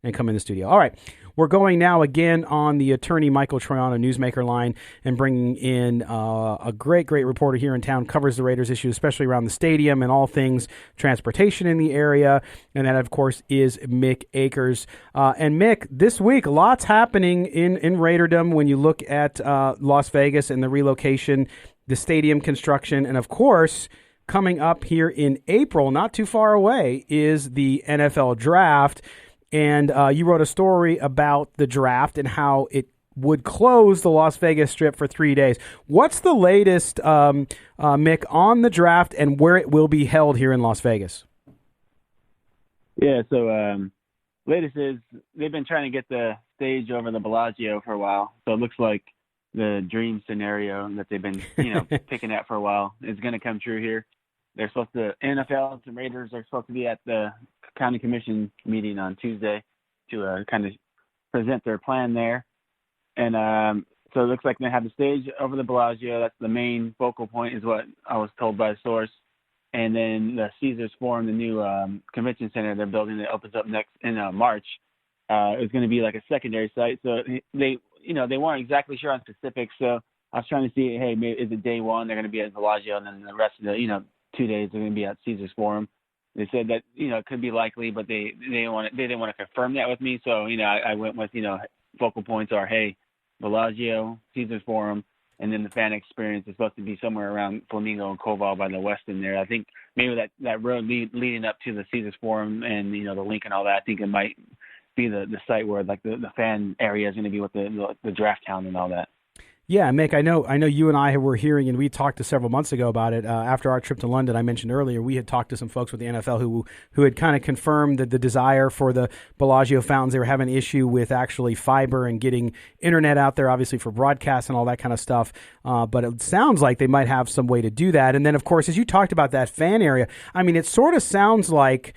S3: and come in the studio. All right. We're going now again on the attorney Michael Troiano newsmaker line and bringing in a great reporter here in town, covers the Raiders issues, especially around the stadium and all things transportation in the area. And that, of course, is Mick Akers. And Mick, this week, lots happening in Raiderdom when you look at Las Vegas and the relocation, the stadium construction, and, of course, coming up here in April, not too far away, is the NFL draft. And you wrote a story about the draft and how it would close the Las Vegas Strip for 3 days. What's the latest, Mick, on the draft and where it will be held here in Las Vegas?
S8: Yeah, so latest is they've been trying to get the stage over the Bellagio for a while. So it looks like the dream scenario that they've been picking at for a while is going to come true here. They're supposed to, NFL and Raiders are supposed to be at the county commission meeting on Tuesday to kind of present their plan there. And so it looks like they have the stage over the Bellagio. That's the main focal point is what I was told by a source. And then the Caesars Forum, the new convention center they're building that opens up next in March, is going to be like a secondary site. So they weren't exactly sure on specifics. So I was trying to see, hey, maybe is it day one they're going to be at Bellagio, and then the rest of the 2 days they're going to be at Caesars Forum. They said that it could be likely, but they didn't want to confirm that with me. So I went with focal points are, hey, Bellagio, Caesars Forum, and then the fan experience is supposed to be somewhere around Flamingo and Koval by the Westin there. I think maybe that road leading up to the Caesars Forum and the link and all that, I think it might be the site where like the fan area is going to be with the draft town and all that.
S3: Yeah, Mick, I know you and I were hearing, and we talked to several months ago about it. After our trip to London, I mentioned earlier, we had talked to some folks with the NFL who had kind of confirmed that the desire for the Bellagio fountains, they were having an issue with actually fiber and getting internet out there, obviously for broadcast and all that kind of stuff. But it sounds like they might have some way to do that. And then, of course, as you talked about that fan area, I mean, it sort of sounds like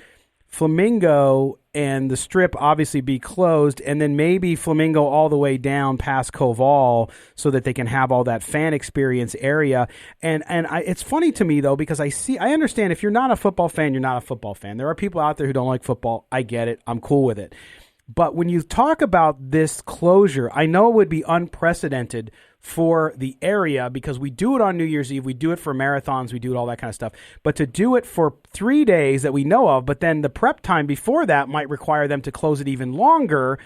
S3: Flamingo and the Strip obviously be closed, and then maybe Flamingo all the way down past Koval so that they can have all that fan experience area. It's funny to me, though, because I understand if you're not a football fan, you're not a football fan. There are people out there who don't like football. I get it. I'm cool with it. But when you talk about this closure, I know it would be unprecedented for the area because we do it on New Year's Eve. We do it for marathons. We do it all that kind of stuff. But to do it for 3 days that we know of, but then the prep time before that might require them to close it even longer.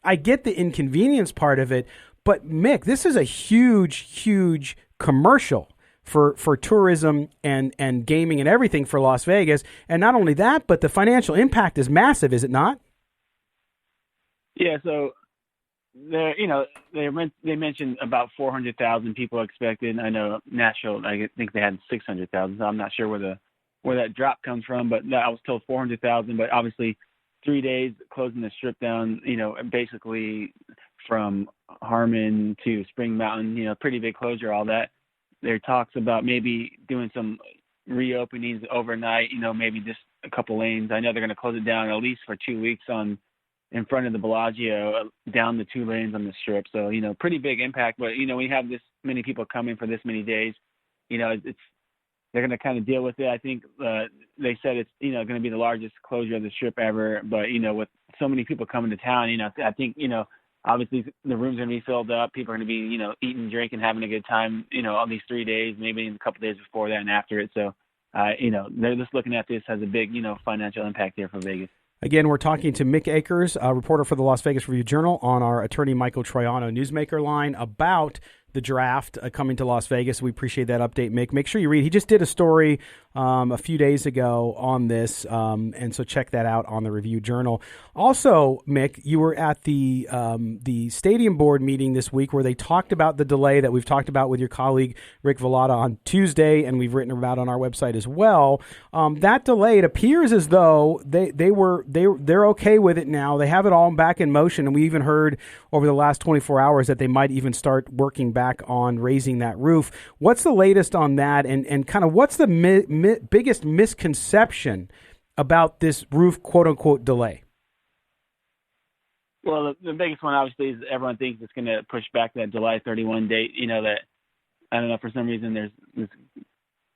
S3: I get the inconvenience part of it. But, Mick, this is a huge, huge commercial for tourism and gaming and everything for Las Vegas. And not only that, but the financial impact is massive, is it not?
S8: Yeah, so they mentioned about 400,000 people expected. I know Nashville, I think they had 600,000. So I'm not sure where that drop comes from, but I was told 400,000. But obviously, 3 days closing the Strip down, basically from Harmon to Spring Mountain, pretty big closure. All that. There are talks about maybe doing some reopenings overnight. Maybe just a couple lanes. I know they're going to close it down at least for 2 weeks in front of the Bellagio, down the 2 lanes on the Strip. So, pretty big impact. But, we have this many people coming for this many days. They're going to kind of deal with it. I think they said it's, going to be the largest closure of the Strip ever. But, with so many people coming to town, I think, obviously the rooms are going to be filled up. People are going to be, eating, drinking, having a good time, on these 3 days, maybe a couple days before that and after it. So, they're just looking at this as a big, financial impact here for Vegas.
S3: Again, we're talking to Mick Akers, a reporter for the Las Vegas Review-Journal, on our attorney Michael Troiano newsmaker line about the draft coming to Las Vegas. We appreciate that update, Mick. Make sure you read. He just did a story a few days ago on this, and so check that out on the Review-Journal. Also, Mick, you were at the stadium board meeting this week where they talked about the delay that we've talked about with your colleague Rick Vallada on Tuesday, and we've written about on our website as well. That delay, it appears as though they're okay with it now. They have it all back in motion, and we even heard over the last 24 hours that they might even start working back on raising that roof. What's the latest on that, and kind of what's the biggest misconception about this roof quote-unquote delay?
S8: Well, the biggest one obviously is everyone thinks it's going to push back that July 31 date. That, I don't know, for some reason there's this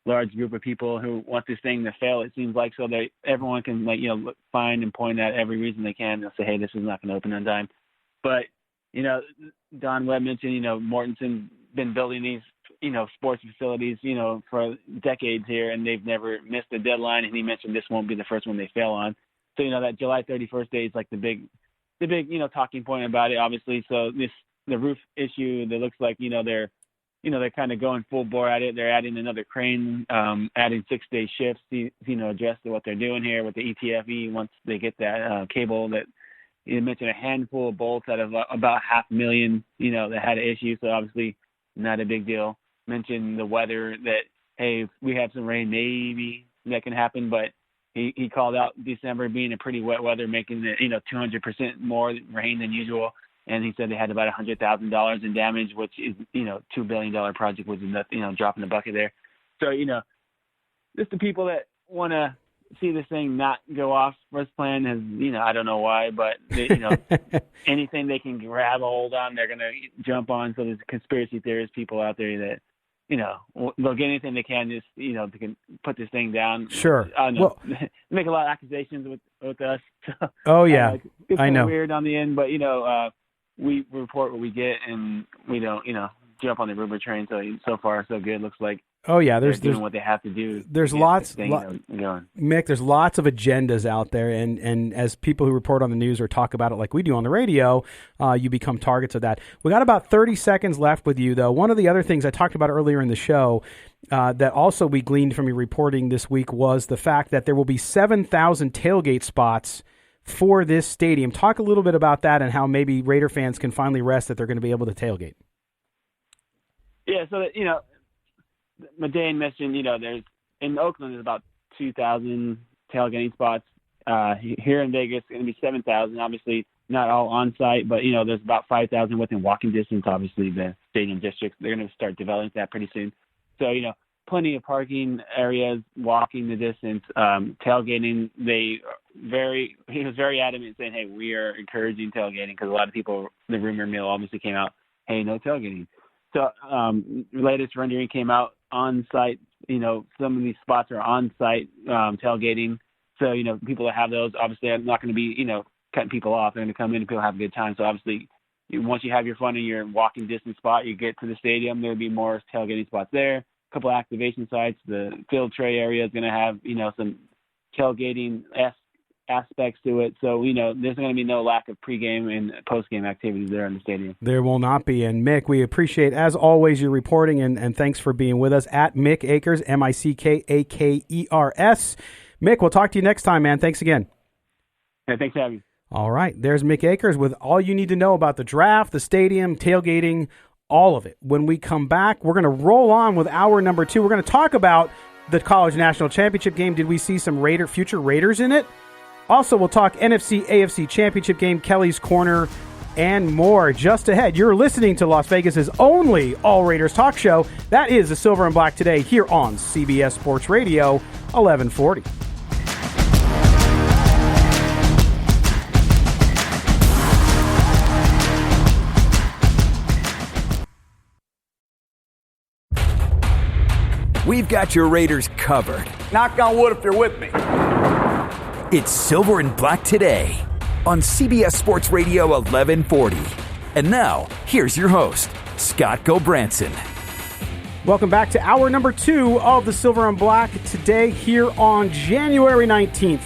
S8: large group of people who want this thing to fail, it seems like, so everyone can find and point out every reason they can. They'll say, hey, this is not going to open on time. But Don Webb mentioned, Mortensen's been building these, sports facilities, for decades here, and they've never missed a deadline. And he mentioned this won't be the first one they fail on. So, that July 31st date is like the big, talking point about it, obviously. So the roof issue, that looks like, they're kind of going full bore at it. They're adding another crane, adding 6-day shifts, adjust to what they're doing here with the ETFE once they get that cable that. You mentioned a handful of bolts out of about 500,000, that had an issue. So obviously not a big deal. Mentioned the weather that, hey, if we have some rain, maybe that can happen. But he called out December being a pretty wet weather, making it, 200% more rain than usual. And he said they had about $100,000 in damage, which is, $2 billion project, which is nothing, drop in the bucket there. So, just the people that want to see this thing not go off first plan has, I don't know why, but they, anything they can grab a hold on, they're going to jump on. So there's conspiracy theorist people out there that, they'll get anything they can just, they can put this thing down.
S3: Sure.
S8: I don't know. Well, make a lot of accusations with us. So,
S3: oh yeah,
S8: it's
S3: I know.
S8: Weird on the end, but we report what we get, and we don't, jump on the rumor train. So far so good. Looks like.
S3: Oh yeah, there's
S8: doing what they have to do.
S3: There's lots, Mick. There's lots of agendas out there, and as people who report on the news or talk about it like we do on the radio, you become targets of that. We got about 30 seconds left with you, though. One of the other things I talked about earlier in the show that also we gleaned from your reporting this week was the fact that there will be 7,000 tailgate spots for this stadium. Talk a little bit about that and how maybe Raider fans can finally rest that they're going to be able to tailgate.
S8: Yeah, so Medane mentioned, there's in Oakland there's about 2,000 tailgating spots. Here in Vegas, it's going to be 7,000. Obviously, not all on site, but there's about 5,000 within walking distance. Obviously, the stadium districts, they're going to start developing that pretty soon. So plenty of parking areas, walking the distance, tailgating. He was very adamant saying, hey, we are encouraging tailgating, because a lot of people, the rumor mill obviously came out, hey, no tailgating. So latest rendering came out on site. Some of these spots are on site tailgating. So, people that have those, obviously are not going to be, cutting people off. They're going to come in and people have a good time. So obviously, once you have your fun in your walking distance spot, you get to the stadium, there'll be more tailgating spots there. A couple of activation sites. The field tray area is going to have, some tailgating aspects to it. So, there's going to be no lack of pregame and postgame activities there in the stadium.
S3: There will not be. And Mick, we appreciate, as always, your reporting, and thanks for being with us at Mick Akers, Mickakers. Mick, we'll talk to you next time, man. Thanks again.
S8: Yeah, thanks for having me.
S3: All right. There's Mick Akers with all you need to know about the draft, the stadium, tailgating, all of it. When we come back, we're going to roll on with hour number 2. We're going to talk about the College National Championship game. Did we see some future Raiders in it? Also, we'll talk NFC, AFC Championship game, Kelly's Corner, and more just ahead. You're listening to Las Vegas's only All Raiders talk show. That is the Silver and Black Today here on CBS Sports Radio 1140.
S1: We've got your Raiders covered.
S2: Knock on wood if you're with me.
S1: It's Silver and Black Today on CBS Sports Radio 1140. And now, here's your host, Scott Gobranson.
S3: Welcome back to hour number 2 of the Silver and Black Today here on January 19th,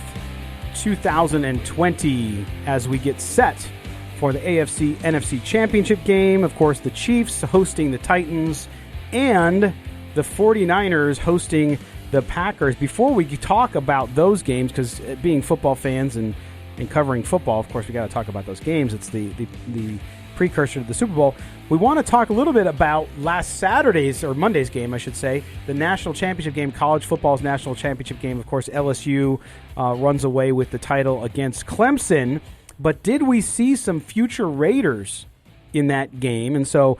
S3: 2020, as we get set for the AFC NFC Championship game. Of course, the Chiefs hosting the Titans and the 49ers hosting the Packers. Before we talk about those games, because being football fans and covering football, of course, we got to talk about those games. It's the precursor to the Super Bowl. We want to talk a little bit about last Saturday's, or Monday's game, I should say, the national championship game, college football's national championship game. Of course, LSU runs away with the title against Clemson. But did we see some future Raiders in that game? And so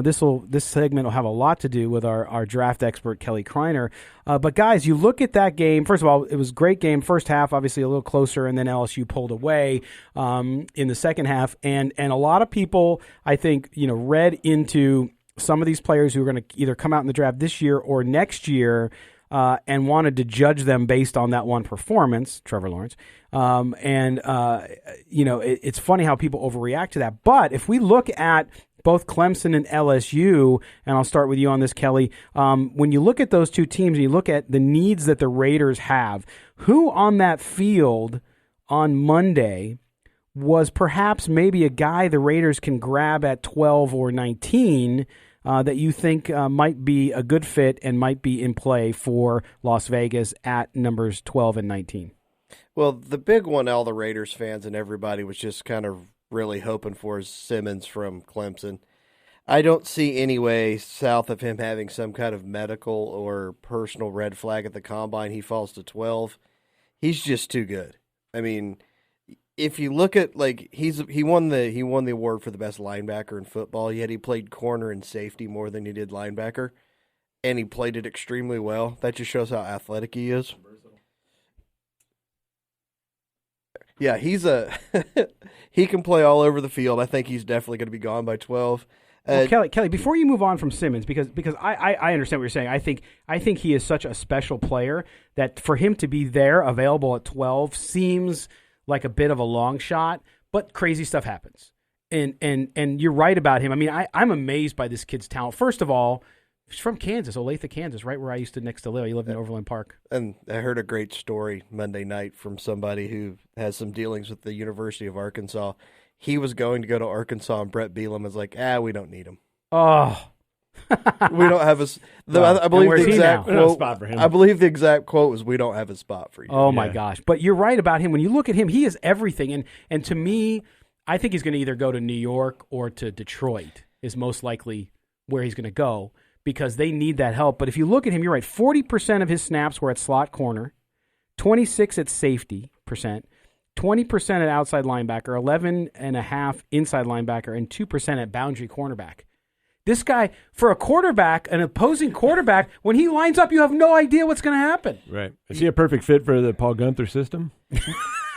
S3: this segment will have a lot to do with our draft expert, Kelly Kreiner. But guys, you look at that game. First of all, it was a great game. First half, obviously a little closer, and then LSU pulled away in the second half. And a lot of people, I think, read into some of these players who are going to either come out in the draft this year or next year and wanted to judge them based on that one performance, Trevor Lawrence. It's funny how people overreact to that. But if we look at both Clemson and LSU, and I'll start with you on this, Kelly, when you look at those two teams and you look at the needs that the Raiders have, who on that field on Monday was perhaps maybe a guy the Raiders can grab at 12 or 19 that you think might be a good fit and might be in play for Las Vegas at numbers 12 and 19?
S5: Well, the big one all the Raiders fans and everybody was just kind of really hoping for is Simmons from Clemson. I don't see any way south of him having some kind of medical or personal red flag at the combine he falls to 12. He's just too good. I mean, if you look at he won the award for the best linebacker in football, yet he played corner and safety more than he did linebacker, and he played it extremely well. That just shows how athletic he is. Yeah, he can play all over the field. I think he's definitely going to be gone by 12.
S3: Well, Kelly, before you move on from Simmons, because I understand what you're saying. I think he is such a special player that for him to be there available at 12 seems like a bit of a long shot, but crazy stuff happens. And you're right about him. I mean, I'm amazed by this kid's talent. First of all, he's from Kansas, Olathe, Kansas, right where I used to next to live. He lived in Overland Park. And
S5: I heard a great story Monday night from somebody who has some dealings with the University of Arkansas. He was going to go to Arkansas, and Brett Bielema was like, we don't need him.
S3: Oh.
S5: We don't have I believe the exact quote.
S4: Spot for him.
S5: I believe the exact quote was, "We don't have a spot for you."
S3: Oh my gosh! But you're right about him. When you look at him, he is everything. And to me, I think he's going to either go to New York or to Detroit. Is most likely where he's going to go because they need that help. But if you look at him, you're right. 40% of his snaps were at slot corner, 26 at safety percent, 20% at outside linebacker, 11.5 inside linebacker, and 2% at boundary cornerback. This guy, for a quarterback, an opposing quarterback, when he lines up, you have no idea what's going to happen.
S4: Right. Is he a perfect fit for the Paul Gunther system?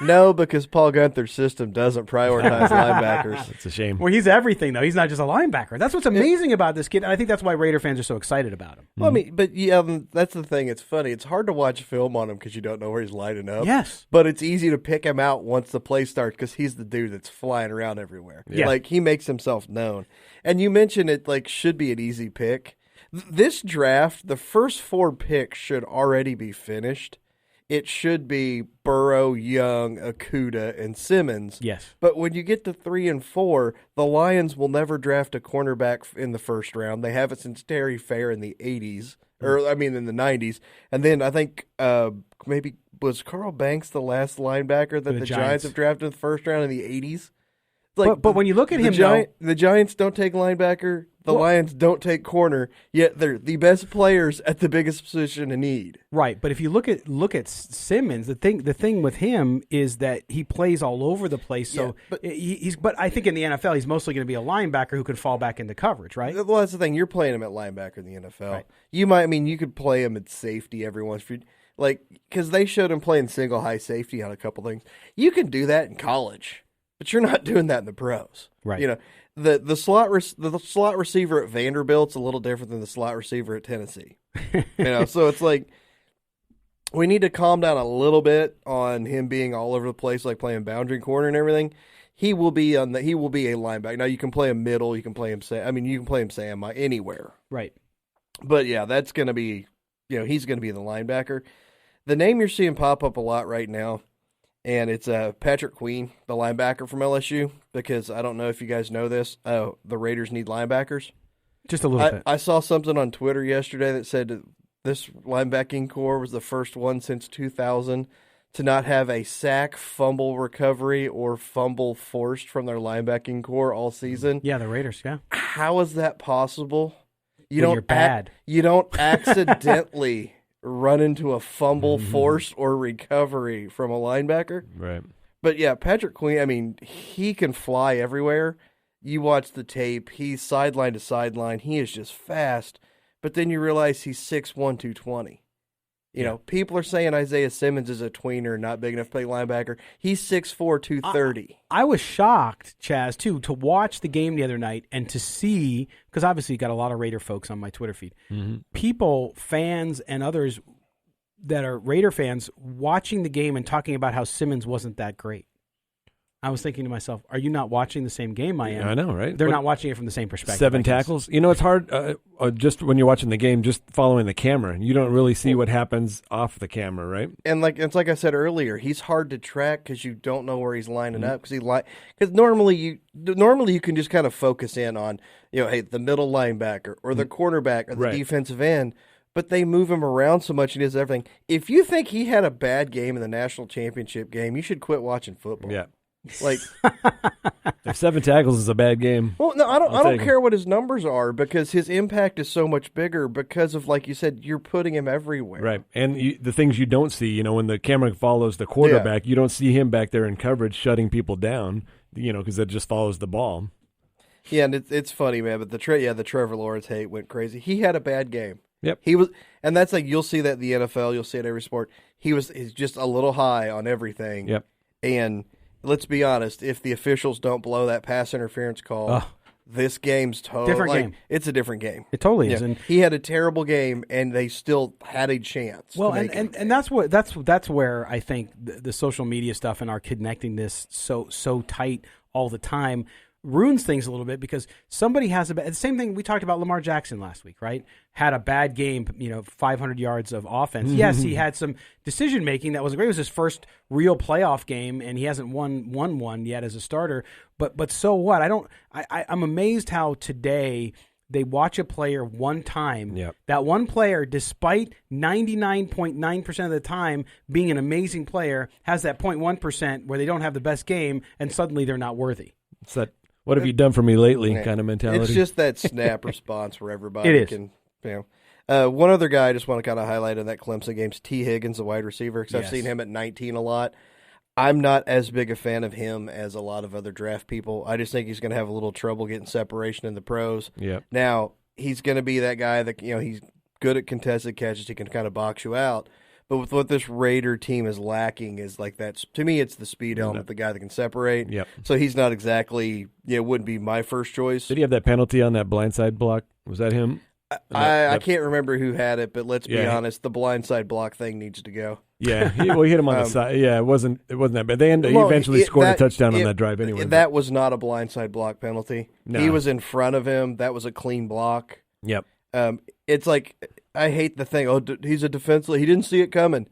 S5: No, because Paul Gunther's system doesn't prioritize linebackers.
S4: It's a shame.
S3: Well, he's everything, though. He's not just a linebacker. That's what's amazing about this kid, and I think that's why Raider fans are so excited about him.
S5: Well, I mean, but that's the thing. It's funny. It's hard to watch film on him because you don't know where he's lining up.
S3: Yes.
S5: But it's easy to pick him out once the play starts because he's the dude that's flying around everywhere.
S3: Yeah.
S5: Like, he makes himself known. And you mentioned it, like, should be an easy pick. This draft, the first 4 picks should already be finished. It should be Burrow, Young, Okudah, and Simmons.
S3: Yes.
S5: But when you get to 3 and 4, the Lions will never draft a cornerback in the first round. They haven't since Terry Fair in the 80s, in the 90s. And then I think maybe was Carl Banks the last linebacker that the Giants have drafted in the first round in the 80s? Like,
S3: but when you look at him,
S5: the Giants don't take linebacker. The Lions don't take corner. Yet they're the best players at the biggest position in need.
S3: Right, but if you look at Simmons, the thing with him is that he plays all over the place. So but I think in the NFL he's mostly going to be a linebacker who can fall back into coverage. Right.
S5: Well, that's the thing. You're playing him at linebacker in the NFL. Right. You could play him at safety every once in a while, because they showed him playing single high safety on a couple things. You can do that in college. But you're not doing that in the pros,
S3: right?
S5: You know, the slot receiver at Vanderbilt's a little different than the slot receiver at Tennessee. So it's like we need to calm down a little bit on him being all over the place, like playing boundary corner and everything. He will be a linebacker. Now you can play him middle, you can play him Sam anywhere,
S3: right?
S5: But yeah, that's going to be, he's going to be the linebacker. The name you're seeing pop up a lot right now. And it's Patrick Queen, the linebacker from LSU, because I don't know if you guys know this. The Raiders need linebackers.
S3: Just a little bit.
S5: I saw something on Twitter yesterday that said this linebacking core was the first one since 2000 to not have a sack, fumble recovery, or fumble forced from their linebacking core all season.
S3: Yeah, the Raiders, yeah.
S5: How is that possible?
S3: You're bad.
S5: You don't accidentally run into a fumble force or recovery from a linebacker.
S4: Right.
S5: But yeah, Patrick Queen, he can fly everywhere. You watch the tape, he's sideline to sideline. He is just fast. But then you realize he's 6'1", 220. People are saying Isaiah Simmons is a tweener, not big enough to play linebacker. He's 6'4", 230.
S3: I was shocked, Chaz, too, to watch the game the other night and to see, because obviously you got a lot of Raider folks on my Twitter feed, people, fans, and others that are Raider fans watching the game and talking about how Simmons wasn't that great. I was thinking to myself, are you not watching the same game I am?
S4: Yeah, I know, right?
S3: They're not watching it from the same perspective.
S4: 7 tackles. It's hard just when you're watching the game, just following the camera. You don't really see what happens off the camera, right?
S5: And it's like I said earlier, he's hard to track because you don't know where he's lining up. Because normally you can just kind of focus in on, hey, the middle linebacker or the cornerback or the defensive end. But they move him around so much and he does everything. If you think he had a bad game in the national championship game, you should quit watching football.
S4: Yeah.
S5: If
S4: 7 tackles is a bad game.
S5: Well, no, I don't care what his numbers are because his impact is so much bigger because of, like you said, you're putting him everywhere.
S4: Right. And the things you don't see, when the camera follows the quarterback, you don't see him back there in coverage shutting people down, because it just follows the ball.
S5: Yeah, and it's funny, man, but the Trevor Lawrence hate went crazy. He had a bad game.
S4: Yep.
S5: He was, and that's you'll see that in the NFL, you'll see it in every sport. He's just a little high on everything.
S4: Yep.
S5: And let's be honest, if the officials don't blow that pass interference call, this game's
S3: different game.
S5: It's a different game.
S3: It totally is. And
S5: he had a terrible game, and they still had a chance.
S3: Well, and that's where I think the social media stuff and our connecting this so tight all the time ruins things a little bit because somebody has the same thing we talked about Lamar Jackson last week, right? Had a bad game, 500 yards of offense. Yes, he had some decision making that was great. It was his first real playoff game, and he hasn't won one yet as a starter. But so what? I'm amazed how today they watch a player one time.
S4: Yep. That
S3: one player, despite 99.9% of the time being an amazing player, has that 0.1% where they don't have the best game, and suddenly they're not worthy.
S4: It's that what have you done for me lately
S5: Yeah.
S4: kind of mentality.
S5: It's just that snap response where everybody
S3: It is.
S5: can, one other guy I just want to kind of highlight in that Clemson game is T. Higgins, the wide receiver, because I've seen him at 19 a lot. I'm not as big a fan of him as a lot of other draft people. I just think he's going to have a little trouble getting separation in the pros.
S4: Yeah.
S5: Now, he's going to be that guy that, he's good at contested catches. He can kind of box you out. But with what this Raider team is lacking is like that. To me, it's the speed element, the guy that can separate.
S4: Yep.
S5: So he's not exactly, wouldn't be my first choice.
S4: Did he have that penalty on that blindside block? Was that him?
S5: I can't remember who had it, but let's be honest, the blindside block thing needs to go.
S4: Yeah, he hit him on the side. Yeah, it wasn't that bad. He eventually scored a touchdown on that drive anyway.
S5: That was not a blindside block penalty.
S4: No.
S5: He was in front of him. That was a clean block.
S4: Yep.
S5: It's like, I hate the thing. Oh, he's a defenseless. He didn't see it coming.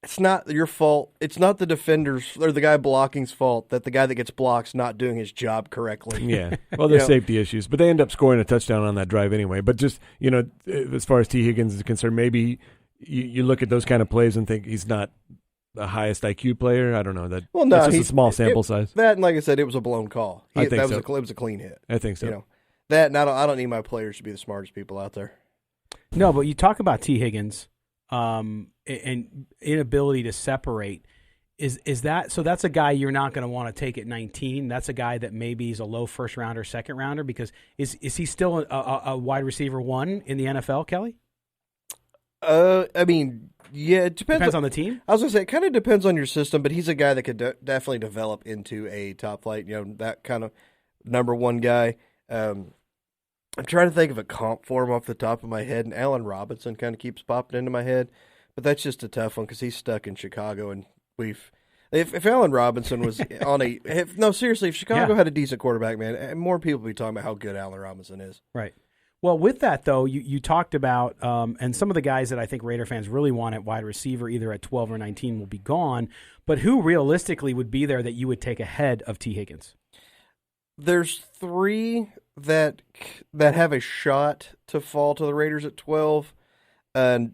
S5: It's not your fault. It's not the defender's or the guy blocking's fault that the guy that gets block's not doing his job correctly.
S4: Yeah. Well, there's safety issues, but they end up scoring a touchdown on that drive anyway. But just, as far as T. Higgins is concerned, maybe you look at those kind of plays and think he's not the highest IQ player. I don't know. That's just a small sample size.
S5: That, and like I said, it was a blown call.
S4: I think
S5: it was a clean hit.
S4: I think so.
S5: That, and I don't need my players to be the smartest people out there.
S3: No, but you talk about T. Higgins and inability to separate. Is that so? That's a guy you're not going to want to take at 19. That's a guy that maybe is a low first rounder, second rounder. Because is he still a wide receiver one in the NFL, Kelly?
S5: I mean, yeah, it depends
S3: on the team.
S5: I was going to say it kind of depends on your system, but he's a guy that could definitely develop into a top flight. That kind of number one guy. I'm trying to think of a comp for him off the top of my head, and Allen Robinson kind of keeps popping into my head, but that's just a tough one because he's stuck in Chicago, and if Allen Robinson was seriously, if Chicago had a decent quarterback, man, more people would be talking about how good Allen Robinson is.
S3: Right. Well, with that, though, you talked about, and some of the guys that I think Raider fans really want at wide receiver, either at 12 or 19, will be gone, but who realistically would be there that you would take ahead of T. Higgins?
S5: There's three that have a shot to fall to the Raiders at 12.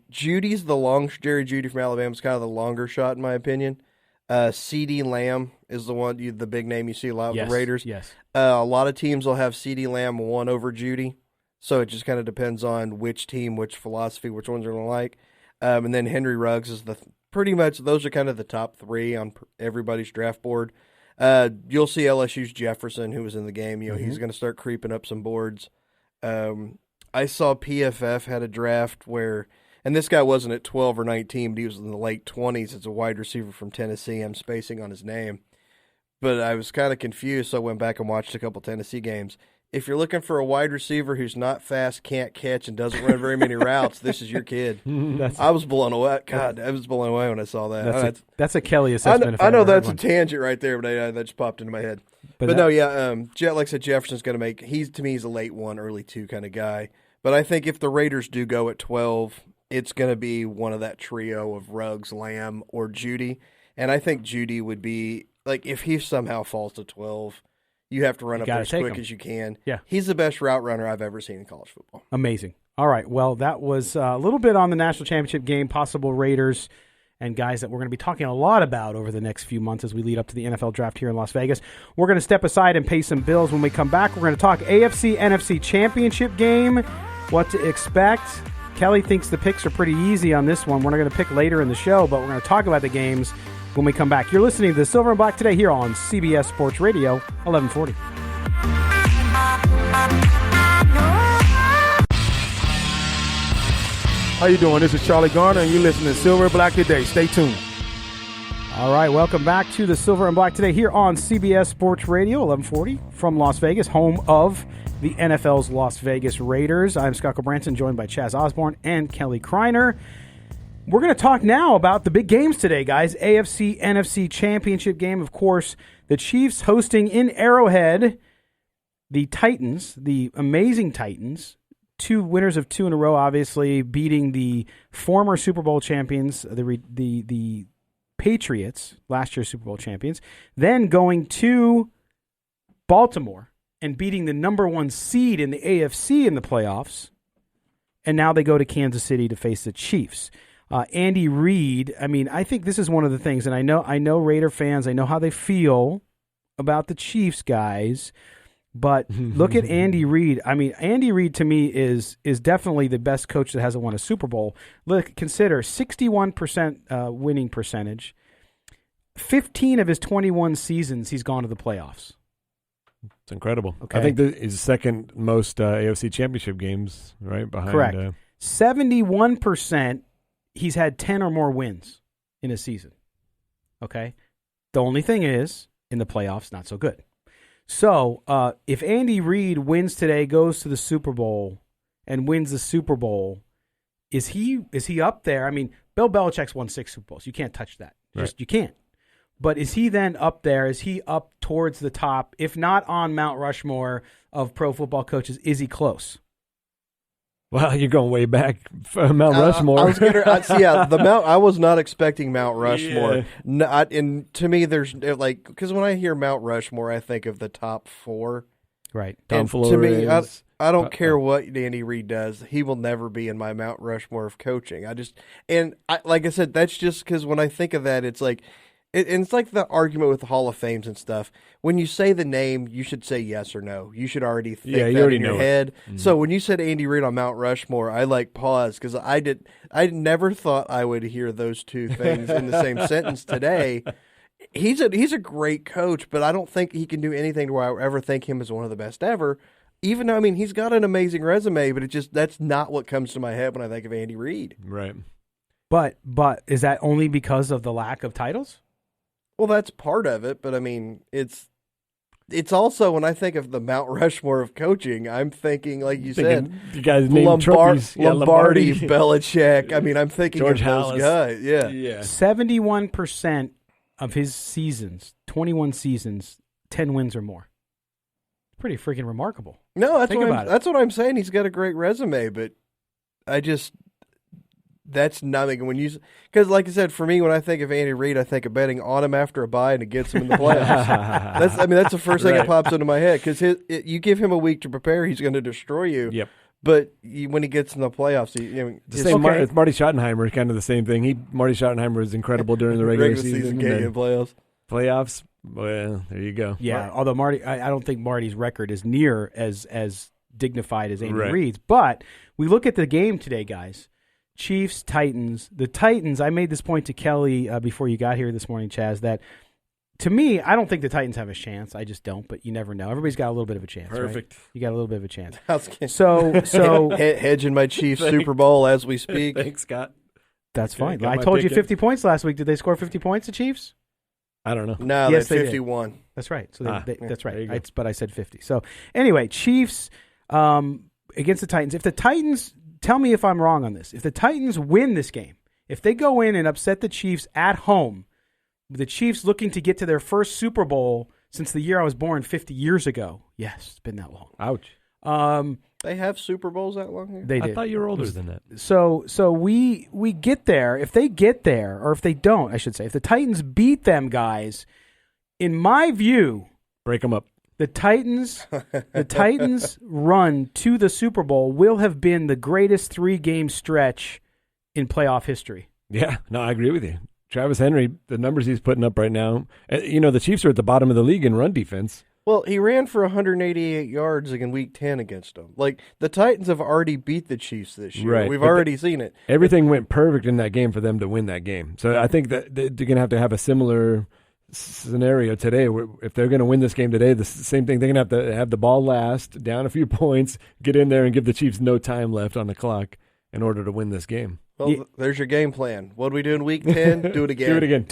S5: Judy's Jerry Jeudy from Alabama is kind of the longer shot in my opinion. CeeDee Lamb is the one, the big name you see a lot with the Raiders.
S3: Yes.
S5: A lot of teams will have CeeDee Lamb one over Jeudy, so it just kind of depends on which team, which philosophy, which ones are going to like. And then Henry Ruggs is pretty much those are kind of the top three on everybody's draft board. You'll see LSU's Jefferson, who was in the game. He's going to start creeping up some boards. I saw PFF had a draft where, and this guy wasn't at 12 or 19, but he was in the late 20s. It's a wide receiver from Tennessee. I'm spacing on his name. But I was kind of confused, so I went back and watched a couple Tennessee games. If you're looking for a wide receiver who's not fast, can't catch, and doesn't run very many routes, this is your kid. I was blown away. God, I was blown away when I saw that.
S3: That's a Kelly assessment.
S5: I know that's a tangent right there, but that just popped into my head. But no, like I said, Jefferson's going to make. To me, he's a late 1, early 2 kind of guy. But I think if the Raiders do go at 12, it's going to be one of that trio of Ruggs, Lamb, or Jeudy. And I think Jeudy would be like if he somehow falls to 12. You have to run up there as quick as you can.
S3: Yeah.
S5: He's the best route runner I've ever seen in college football.
S3: Amazing. All right. Well, that was a little bit on the national championship game, possible Raiders, and guys that we're going to be talking a lot about over the next few months as we lead up to the NFL draft here in Las Vegas. We're going to step aside and pay some bills. When we come back, we're going to talk AFC, NFC championship game, what to expect. Kelly thinks the picks are pretty easy on this one. We're not going to pick later in the show, but we're going to talk about the games when we come back. You're listening to the Silver and Black today here on CBS Sports Radio 1140.
S2: How you doing? This is Charlie Garner, and you're listening to Silver and Black today. Stay tuned.
S3: All right, welcome back to the Silver and Black today here on CBS Sports Radio 1140 from Las Vegas, home of the NFL's Las Vegas Raiders. I'm Scott Branson, joined by Chaz Osborne and Kelly Kreiner. We're going to talk now about the big games today, guys. AFC, NFC championship game. Of course, the Chiefs hosting in Arrowhead the Titans, the amazing Titans. 2 winners of 2 in a row, obviously, beating the former Super Bowl champions, the Patriots, last year's Super Bowl champions. Then going to Baltimore and beating the number 1 seed in the AFC in the playoffs. And now they go to Kansas City to face the Chiefs. Andy Reid, I think this is one of the things, and I know Raider fans, I know how they feel about the Chiefs, guys, But look at Andy Reid. I mean, Andy Reid to me is definitely the best coach that hasn't won a Super Bowl. Look, consider 61% winning percentage. 15 of his 21 seasons, he's gone to the playoffs.
S4: It's incredible.
S3: Okay.
S4: I think his second most AFC championship games, right behind.
S3: Correct. 71%, he's had 10 or more wins in a season. Okay? The only thing is, in the playoffs, not so good. So, if Andy Reid wins today, goes to the Super Bowl, and wins the Super Bowl, is he up there? I mean, Bill Belichick's won 6 Super Bowls. You can't touch that.
S4: Right.
S3: You can't. But is he then up there? Is he up towards the top? If not on Mount Rushmore of pro football coaches, is he close?
S4: Well, you're going way back for Mount Rushmore.
S5: I was the Mount. I was not expecting Mount Rushmore.
S4: Yeah.
S5: No, and to me, there's like because when I hear Mount Rushmore, I think of the top 4.
S3: Right.
S4: Tom Flores.
S5: To me, I don't care what Andy Reid does. He will never be in my Mount Rushmore of coaching. Like I said, that's just because when I think of that, it's like. It's like the argument with the Hall of Fames and stuff. When you say the name, you should say yes or no. You should already think that
S4: already
S5: in your
S4: know
S5: head.
S4: Mm-hmm.
S5: So when you said Andy Reid on Mount Rushmore, I paused because I never thought I would hear those two things in the same sentence today. He's a great coach, but I don't think he can do anything to where I ever think him as one of the best ever. Even though, I mean, he's got an amazing resume, but that's not what comes to my head when I think of Andy Reid.
S4: Right.
S3: But is that only because of the lack of titles?
S5: Well, that's part of it, but I mean, it's also when I think of the Mount Rushmore of coaching, I'm thinking, like you said,
S4: you guys named trophies.
S5: Lombardi, Belichick. I mean, I'm thinking
S4: George
S5: of those guys. Yeah.
S3: 71% of his seasons, 21 seasons, 10 wins or more. Pretty freaking remarkable.
S5: No,
S3: that's
S5: what I'm saying. He's got a great resume, but that's numbing when because, like I said, for me, when I think of Andy Reid, I think of betting on him after a bye and it gets him in the playoffs. That's the first thing that pops into my head because you give him a week to prepare, he's going to destroy you.
S4: Yep.
S5: But when he gets in the playoffs,
S4: it's Marty Schottenheimer, kind of the same thing. Marty Schottenheimer was incredible during the regular season.
S5: Can't get playoffs.
S4: Playoffs, well, there you go.
S3: Yeah, although Marty, I don't think Marty's record is near as dignified as Andy
S4: Right.
S3: Reid's. But we look at the game today, guys. Chiefs, Titans. The Titans, I made this point to Kelly before you got here this morning, Chaz, that to me, I don't think the Titans have a chance. I just don't, but you never know. Everybody's got a little bit of a chance.
S4: Perfect.
S3: Right? You got a little bit of a chance.
S5: So hedging my Chiefs Super Bowl as we speak.
S4: Thanks, Scott.
S3: That's fine.
S4: Got
S3: I
S4: my
S3: told you
S4: pick
S3: 50 points last week. Did they score 50 points, the Chiefs?
S4: I don't know.
S5: No,
S3: Yes,
S5: they
S3: they did.
S5: 51.
S3: That's right. So that's
S4: there you
S3: right.
S4: go.
S3: But I said 50. So anyway, Chiefs against the Titans. If the Titans, tell me if I'm wrong on this. If the Titans win this game, if they go in and upset the Chiefs at home, the Chiefs looking to get to their first Super Bowl since the year I was born 50 years ago. Yes, it's been that long.
S4: Ouch.
S5: They have Super Bowls that long here?
S3: They did.
S4: I thought you were older than that.
S3: So we get there. If they get there, or if they don't, I should say, if the Titans beat them, guys, in my view,
S4: Break them up.
S3: the Titans run to the Super Bowl will have been the greatest 3-game stretch in playoff history.
S4: Yeah, no, I agree with you. Travis Henry, the numbers he's putting up right now, the Chiefs are at the bottom of the league in run defense.
S5: Well, he ran for 188 yards in Week 10 against them. Like, the Titans have already beat the Chiefs this year.
S4: Right.
S5: We've already seen it.
S4: Everything went perfect in that game for them to win that game. So I think that they're going to have a similar scenario today. Where if they're going to win this game today, the same thing. They're going to have to have the ball last, down a few points, get in there and give the Chiefs no time left on the clock in order to win this game.
S5: Well, there's your game plan. What do we do in Week 10? Do it again.
S4: Do it again.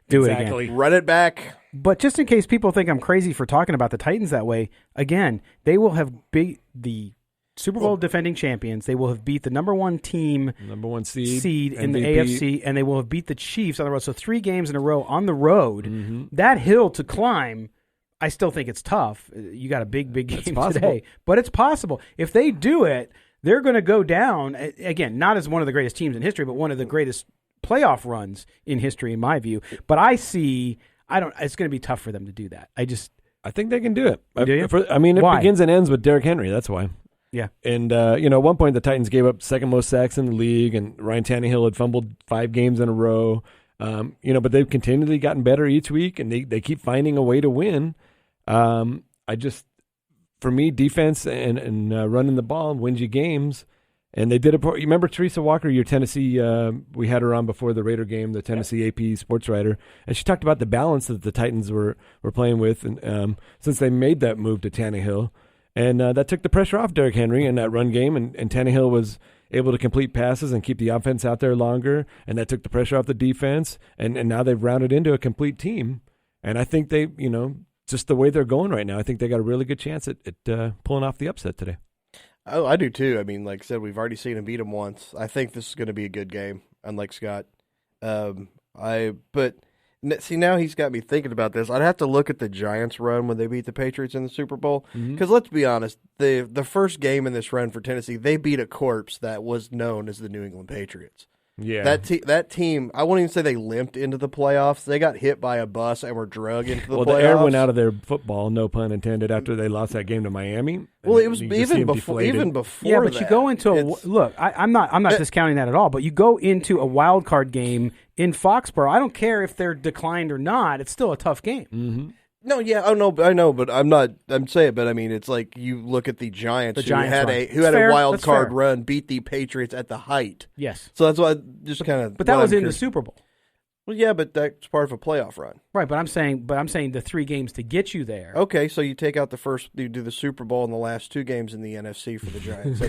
S3: Do
S4: Exactly.
S3: it again.
S5: Run it back.
S3: But just in case people think I'm crazy for talking about the Titans that way, again, they will have beat the Super Bowl defending champions. They will have beat the number 1 team,
S4: number 1 seed
S3: in the
S4: MVP.
S3: AFC, and they will have beat the Chiefs on the road. So 3 games in a row on the road.
S4: Mm-hmm.
S3: That hill to climb, I still think it's tough. You got a big game
S4: possible.
S3: today, but it's possible. If they do it, they're going to go down, again, not as one of the greatest teams in history, but one of the greatest playoff runs in history, in my view. But it's going to be tough for them to do that.
S4: I think they can do it.
S3: Do you?
S4: It
S3: Why?
S4: begins and ends with Derrick Henry. That's why.
S3: Yeah.
S4: And, at one point the Titans gave up second most sacks in the league, and Ryan Tannehill had fumbled 5 games in a row. But they've continually gotten better each week, and they keep finding a way to win. for me, defense and running the ball wins you games. And they did it. You remember Teresa Walker, your Tennessee? We had her on before the Raider game, the Tennessee AP sports writer, and she talked about the balance that the Titans were playing with, and since they made that move to Tannehill, and that took the pressure off Derrick Henry in that run game, and Tannehill was able to complete passes and keep the offense out there longer, and that took the pressure off the defense, and now they've rounded into a complete team, and I think they, just the way they're going right now, I think they got a really good chance at pulling off the upset today.
S5: Oh, I do too. I mean, like I said, we've already seen him beat him once. I think this is going to be a good game, unlike Scott. But see, now he's got me thinking about this. I'd have to look at the Giants' run when they beat the Patriots in the Super Bowl. Because let's be honest, the first game in this run for Tennessee, they beat a corpse that was known as the New England Patriots.
S4: Yeah,
S5: that team. I won't even say they limped into the playoffs. They got hit by a bus and were drugged into the playoffs.
S4: Well, the air went out of their football, no pun intended, after they lost that game to Miami.
S5: Well, it was even before.
S3: Yeah, but you go into look. I'm not discounting that at all. But you go into a wild card game in Foxborough. I don't care if they're declined or not. It's still a tough game.
S4: Mm-hmm.
S5: No, yeah, I know, but I'm not. I'm saying, but I mean, it's like you look at the Giants, who had a wild card run, beat the Patriots at the height.
S3: Yes,
S5: so that's why I just kind of.
S3: But that was in the Super Bowl.
S5: Well, yeah, but that's part of a playoff run,
S3: right? But I'm saying the 3 games to get you there.
S5: Okay, so you take out the first, you do the Super Bowl and the last 2 games in the NFC for the Giants.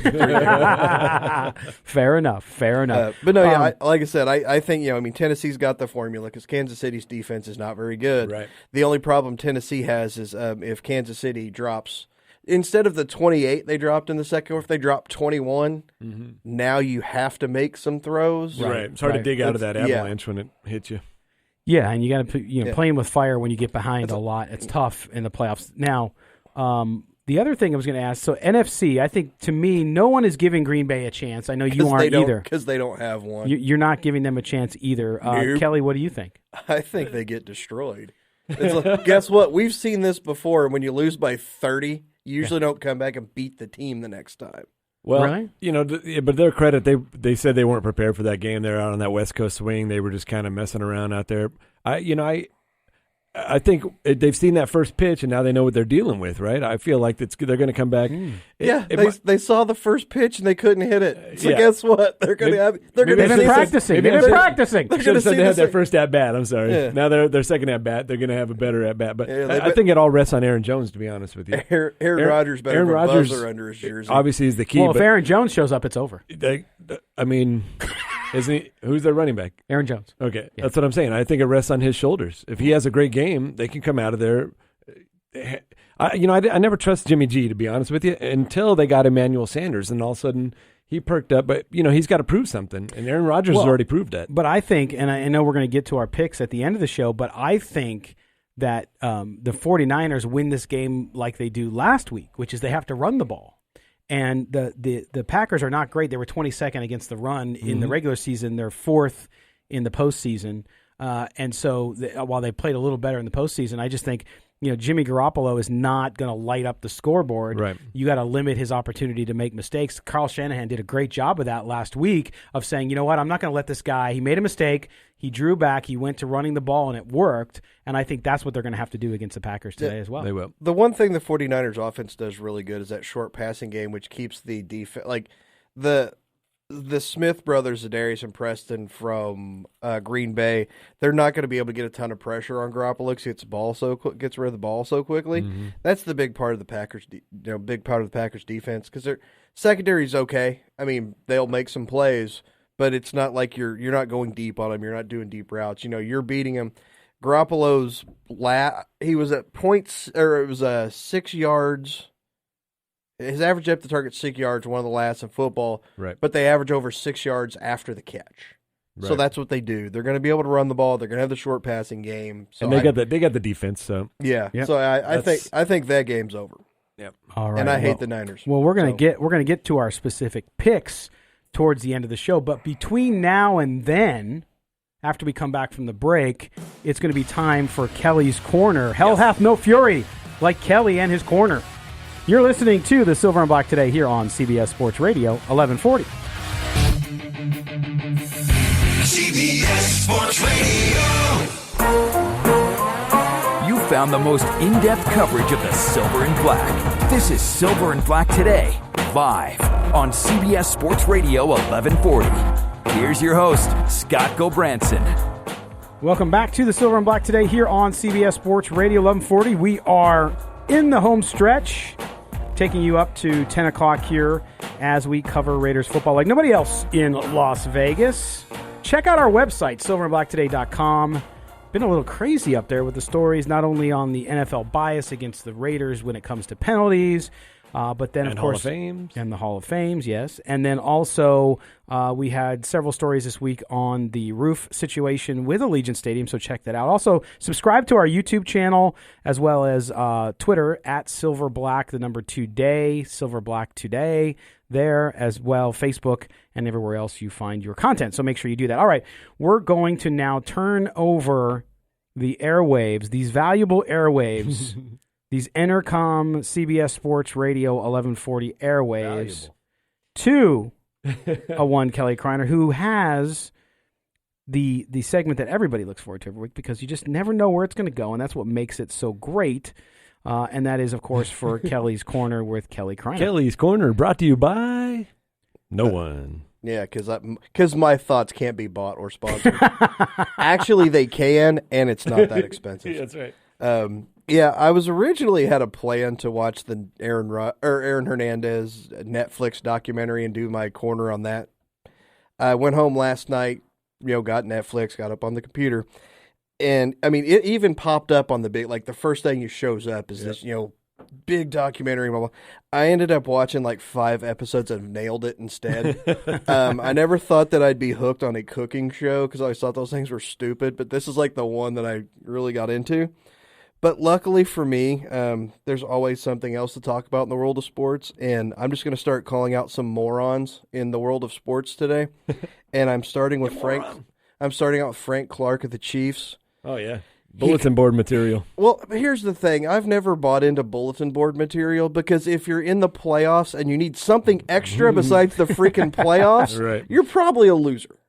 S3: Fair enough.
S5: But no, yeah, like I said, I think I mean Tennessee's got the formula because Kansas City's defense is not very good.
S4: Right.
S5: The only problem Tennessee has is if Kansas City drops. Instead of the 28 they dropped in the second quarter, if they drop 21, now you have to make some throws.
S4: Right. It's hard to dig out of that avalanche when it hits you.
S3: Yeah, and you got to playing with fire when you get behind a lot. It's tough in the playoffs. Now, the other thing I was going to ask, so NFC, I think to me, no one is giving Green Bay a chance. I know you aren't either.
S5: Because they don't have one.
S3: You're not giving them a chance either.
S5: Nope.
S3: Kelly, what do you think?
S5: I think they get destroyed. It's like, guess what? We've seen this before. When you lose by 30, you usually don't come back and beat the team the next time.
S4: Well,
S3: really?
S4: But their credit, they said they weren't prepared for that game. They're out on that West Coast swing. They were just kind of messing around out there. I think they've seen that first pitch, and now they know what they're dealing with, right? I feel like they're going to come back.
S5: They saw the first pitch, and they couldn't hit it. So guess what? They're going to have –
S3: They've been practicing. They've been practicing.
S4: They should have said they had their first at-bat. I'm sorry. Yeah. Now their second at-bat, they're going to have a better at-bat. But I think it all rests on Aaron Jones, to be honest with you.
S5: Aaron Rodgers better have a buzzer under his jersey.
S4: Obviously is the key.
S3: Well, if Aaron Jones shows up, it's over.
S4: Isn't he? Who's their running back?
S3: Aaron Jones.
S4: Okay, that's what I'm saying. I think it rests on his shoulders. If he has a great game, they can come out of there. I never trust Jimmy G, to be honest with you, until they got Emmanuel Sanders, and all of a sudden he perked up. But he's got to prove something, and Aaron Rodgers has already proved that.
S3: But I think, and I know we're going to get to our picks at the end of the show, but I think that the 49ers win this game like they do last week, which is they have to run the ball. And the Packers are not great. They were 22nd against the run in the regular season. They're 4th in the postseason. And so while they played a little better in the postseason, I just think Jimmy Garoppolo is not going to light up the scoreboard.
S4: Right.
S3: You got to limit his opportunity to make mistakes. Kyle Shanahan did a great job of that last week of saying, you know what, I'm not going to let this guy. He made a mistake. He drew back. He went to running the ball, and it worked. And I think that's what they're going to have to do against the Packers today as well.
S4: They will.
S5: The one thing the 49ers offense does really good is that short passing game, which keeps the defense like the Smith brothers, Zadarius and Preston from Green Bay. They're not going to be able to get a ton of pressure on Garoppolo because gets rid of the ball so quickly. Mm-hmm. That's the big part of the Packers. Big part of the Packers defense because their secondary is okay. I mean, they'll make some plays, but it's not like you're not going deep on them. You're not doing deep routes. You're beating them. Garoppolo's he was at points, or it was 6 yards. His average depth to target 6 yards, one of the last in football.
S4: Right.
S5: But they average over 6 yards after the catch.
S4: Right.
S5: So that's what they do. They're going to be able to run the ball. They're going to have the short passing game. So
S4: and they got the defense. So
S5: yeah.
S3: Yep.
S5: So I think that game's over.
S4: Yep.
S3: All right.
S5: And I hate the Niners.
S3: Well, we're gonna get to our specific picks towards the end of the show. But between now and then, after we come back from the break, it's going to be time for Kelly's Corner. Hell hath no fury like Kelly and his corner. You're listening to the Silver and Black today here on CBS Sports Radio 1140.
S9: CBS Sports Radio.
S1: You've found the most in-depth coverage of the Silver and Black. This is Silver and Black Today, live on CBS Sports Radio 1140. Here's your host, Scott Gobranson.
S3: Welcome back to the Silver and Black Today here on CBS Sports Radio 1140. We are in the home stretch, taking you up to 10 o'clock here as we cover Raiders football like nobody else in Las Vegas. Check out our website, silverandblacktoday.com. Been a little crazy up there with the stories, not only on the NFL bias against the Raiders when it comes to penalties, but then, of course,
S4: Hall of Fames.
S3: And the Hall of Fames, yes. And then also we had several stories this week on the roof situation with Allegiant Stadium, so check that out. Also, subscribe to our YouTube channel as well as Twitter at SilverBlack, the number 2day, SilverBlack Today, there as well, Facebook, and everywhere else you find your content. So make sure you do that. All right, we're going to now turn over the airwaves, these valuable airwaves, these Entercom CBS Sports Radio 1140 airwaves, to a one Kelly Kreiner, who has the segment that everybody looks forward to every week because you just never know where it's going to go, and that's what makes it so great. And that is, of course, for Kelly's Corner with Kelly Kreiner.
S4: Kelly's Corner brought to you by no one.
S5: Yeah, because my thoughts can't be bought or sponsored. Actually, they can, and it's not that expensive.
S4: That's right.
S5: Yeah, I was originally had a plan to watch the Aaron Hernandez Netflix documentary and do my corner on that. I went home last night, got Netflix, got up on the computer, and I mean, it even popped up on the big, like the first thing that shows up is this, big documentary. Blah, blah. I ended up watching like 5 episodes and nailed it instead. I never thought that I'd be hooked on a cooking show because I always thought those things were stupid, but this is like the one that I really got into. But luckily for me, there's always something else to talk about in the world of sports, and I'm just going to start calling out some morons in the world of sports today. And I'm starting with Frank. I'm starting out with Frank Clark of the Chiefs.
S4: Oh yeah, bulletin board material.
S5: Well, here's the thing: I've never bought into bulletin board material because if you're in the playoffs and you need something extra besides the freaking playoffs,
S4: right,
S5: you're probably a loser.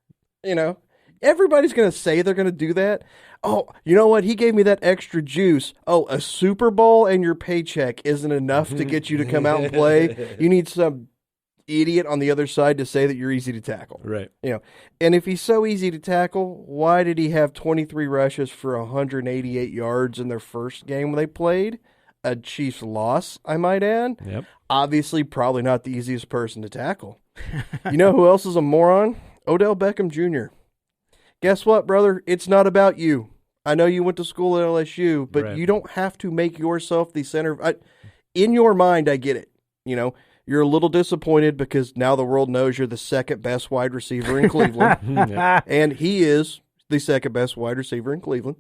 S5: Everybody's going to say they're going to do that. Oh, you know what? He gave me that extra juice. Oh, a Super Bowl and your paycheck isn't enough to get you to come out and play. You need some idiot on the other side to say that you're easy to tackle.
S4: Right.
S5: And if he's so easy to tackle, why did he have 23 rushes for 188 yards in their first game they played? A Chiefs loss, I might add.
S4: Yep.
S5: Obviously, probably not the easiest person to tackle. You know who else is a moron? Odell Beckham Jr. Guess what, brother? It's not about you. I know you went to school at LSU, but
S4: right,
S5: you don't have to make yourself the center. In your mind, I get it. You're a little disappointed because now the world knows you're the second best wide receiver in Cleveland.
S4: Yeah.
S5: And he is the second best wide receiver in Cleveland.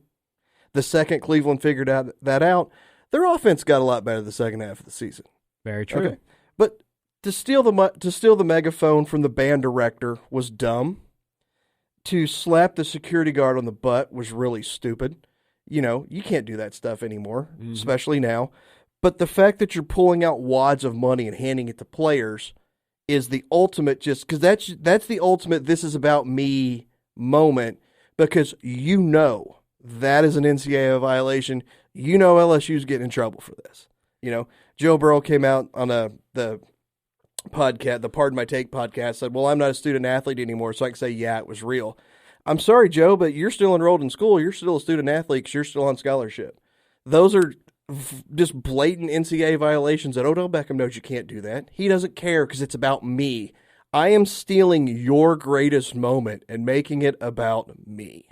S5: The second Cleveland figured that out, their offense got a lot better the second half of the season.
S3: Very true.
S5: Okay. But to steal the megaphone from the band director was dumb. To slap the security guard on the butt was really stupid. You can't do that stuff anymore, especially now. But the fact that you're pulling out wads of money and handing it to players is the ultimate, just because that's the ultimate this is about me moment, because that is an NCAA violation. LSU's getting in trouble for this. Joe Burrow came out on the podcast, the Pardon My Take podcast, said, well, I'm not a student athlete anymore, so I can say, yeah, it was real. I'm sorry, Joe, but you're still enrolled in school. You're still a student athlete because you're still on scholarship. Those are just blatant NCAA violations that Odell Beckham knows you can't do that. He doesn't care because it's about me. I am stealing your greatest moment and making it about me.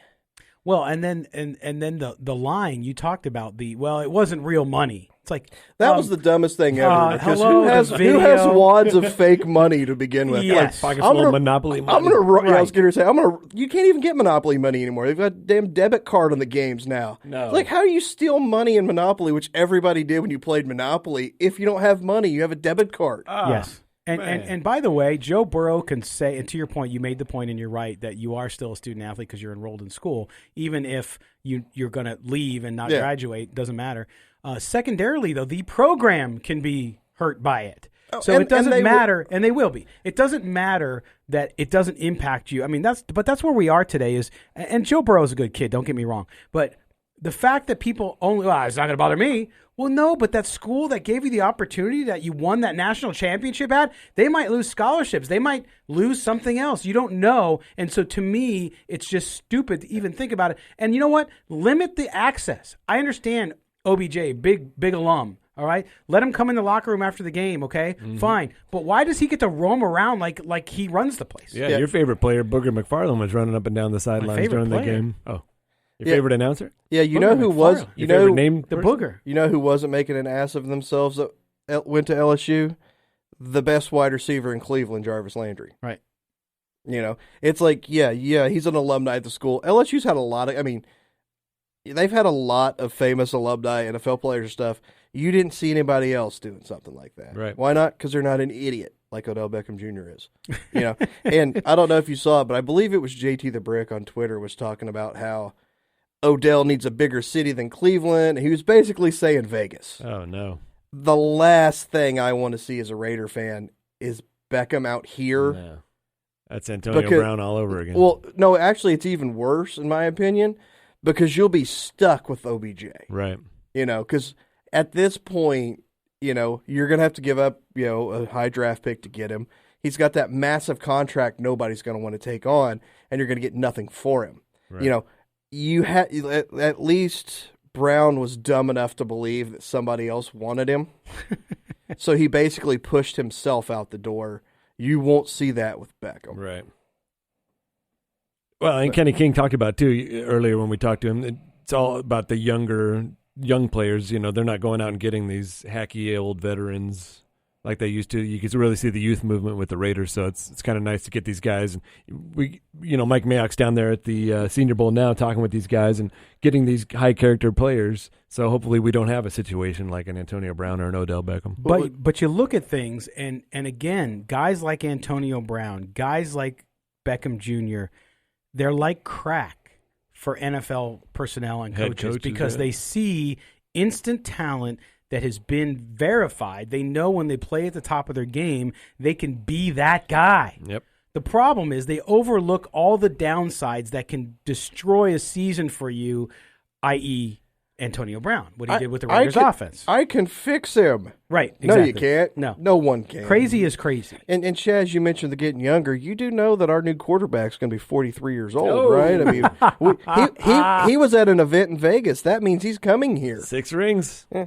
S3: Well, and then the line you talked about, it wasn't real money. It's like
S5: that was the dumbest thing ever. Because
S3: hello,
S5: who has wads of fake money to begin with?
S3: Yes.
S4: Pockets full of Monopoly money.
S5: I was going to say, you can't even get Monopoly money anymore. They've got a damn debit card on the games now.
S4: No.
S5: It's like, how do you steal money in Monopoly, which everybody did when you played Monopoly? If you don't have money, you have a debit card.
S3: Yes. And by the way, Joe Burrow can say, and to your point, you made the point and you're right, that you are still a student athlete because you're enrolled in school. Even if you're going to leave and not graduate, doesn't matter. Secondarily, though, the program can be hurt by it. So it doesn't matter, and they will be. It doesn't matter that it doesn't impact you. I mean, that's where we are today. And Joe Burrow is a good kid, don't get me wrong. But the fact that people only, it's not going to bother me. Well, no, but that school that gave you the opportunity that you won that national championship at, they might lose scholarships. They might lose something else. You don't know. And so to me, it's just stupid to even think about it. And you know what? Limit the access. I understand OBJ, big alum. All right? Let him come in the locker room after the game, okay? Mm-hmm. Fine. But why does he get to roam around like he runs the place?
S4: Yeah, your favorite player, Booger McFarland, was running up and down the sidelines during the game. Oh. Your favorite announcer?
S5: Yeah, you know who was?
S4: You know name
S3: the Booger.
S5: You know who wasn't making an ass of themselves that went to LSU? The best wide receiver in Cleveland, Jarvis Landry.
S3: Right.
S5: You know, it's like, yeah, he's an alumni at the school. LSU's had a lot of, they've had a lot of famous alumni, NFL players and stuff. You didn't see anybody else doing something like that.
S4: Right.
S5: Why not? Because they're not an idiot like Odell Beckham Jr. is. You know, and I don't know if you saw it, but I believe it was JT the Brick on Twitter was talking about how Odell needs a bigger city than Cleveland. He was basically saying Vegas.
S4: Oh, no.
S5: The last thing I want to see as a Raider fan is Beckham out here.
S4: No. That's Antonio Brown all over again.
S5: Well, no, actually, it's even worse, in my opinion, because you'll be stuck with OBJ.
S4: Right.
S5: You know, because at this point, you know, you're going to have to give up, you know, a high draft pick to get him. He's got that massive contract nobody's going to want to take on, and you're going to get nothing for him. Right. You know, you had at least Brown was dumb enough to believe that somebody else wanted him. So he basically pushed himself out the door. You won't see that with Beckham.
S4: Right. Well, and Kenny King talked about, too, earlier when we talked to him, it's all about the young players. You know, they're not going out and getting these hacky old veterans like they used to. You can really see the youth movement with the Raiders, so it's kind of nice to get these guys. And Mike Mayock's down there at the Senior Bowl now talking with these guys and getting these high-character players, so hopefully we don't have a situation like an Antonio Brown or an Odell Beckham.
S3: But you look at things, and again, guys like Antonio Brown, guys like Beckham Jr., they're like crack for NFL personnel and coaches because they see instant talent that has been verified. They know when they play at the top of their game, they can be that guy.
S4: Yep.
S3: The problem is they overlook all the downsides that can destroy a season for you, i.e., Antonio Brown, what he did with the Raiders offense.
S5: I can fix him.
S3: Right, exactly.
S5: No, you can't.
S3: No
S5: one can.
S3: Crazy is crazy.
S5: And Chaz, you mentioned the getting younger. You do know that our new quarterback's going to be 43 years old, right? I mean, he was at an event in Vegas. That means he's coming here.
S4: 6 rings.
S5: Yeah.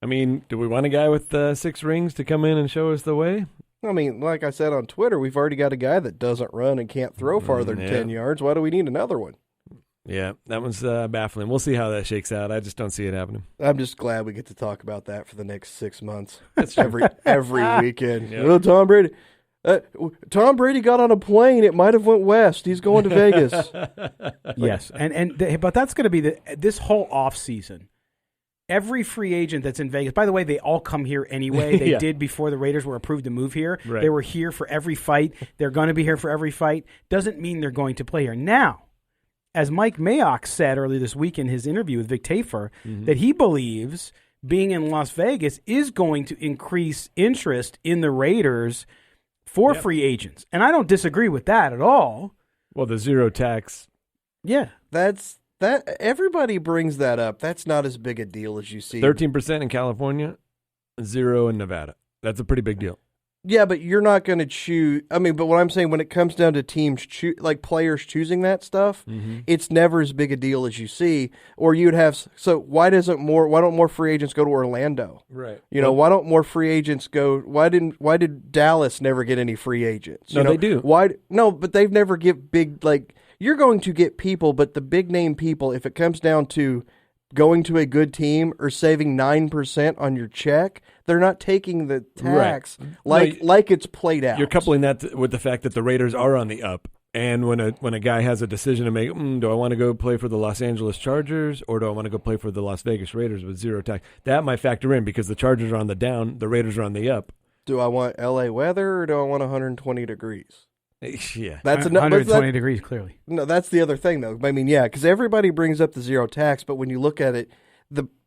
S4: I mean, do we want a guy with 6 rings to come in and show us the way?
S5: I mean, like I said on Twitter, we've already got a guy that doesn't run and can't throw farther than 10 yards. Why do we need another one?
S4: Yeah, that one's baffling. We'll see how that shakes out. I just don't see it happening.
S5: I'm just glad we get to talk about that for the next 6 months. every weekend.
S4: Yep.
S5: Well, Tom Brady got on a plane. It might have went west. He's going to Vegas.
S3: Yes, but that's going to be this whole off season. Every free agent that's in Vegas, by the way, they all come here anyway. They did before the Raiders were approved to move here.
S4: Right.
S3: They were here for every fight. They're going to be here for every fight. Doesn't mean they're going to play here. Now, as Mike Mayock said earlier this week in his interview with Vic Tafur, that he believes being in Las Vegas is going to increase interest in the Raiders for free agents. And I don't disagree with that at all.
S4: Well, the zero tax.
S3: Yeah.
S5: That everybody brings that up. That's not as big a deal as you see.
S4: 13% in California, 0 in Nevada. That's a pretty big deal.
S5: Yeah, but you're not going to choose. I mean, but what I'm saying, when it comes down to teams, like players choosing that stuff, it's never as big a deal as you see. Or you'd have. So why don't more free agents go to Orlando?
S4: Right.
S5: You know, why don't more free agents go? Why did Dallas never get any free agents?
S4: No, they do.
S5: But they've never get big like. You're going to get people, but the big name people, if it comes down to going to a good team or saving 9% on your check, they're not taking the tax like it's played out.
S4: You're coupling that with the fact that the Raiders are on the up. And when a guy has a decision to make, do I want to go play for the Los Angeles Chargers or do I want to go play for the Las Vegas Raiders with zero tax? That might factor in because the Chargers are on the down, the Raiders are on the up.
S5: Do I want LA weather or do I want 120 degrees?
S4: Yeah,
S5: that's
S3: 120 degrees, clearly.
S5: No, that's the other thing, though. I mean, yeah, because everybody brings up the zero tax, but when you look at it,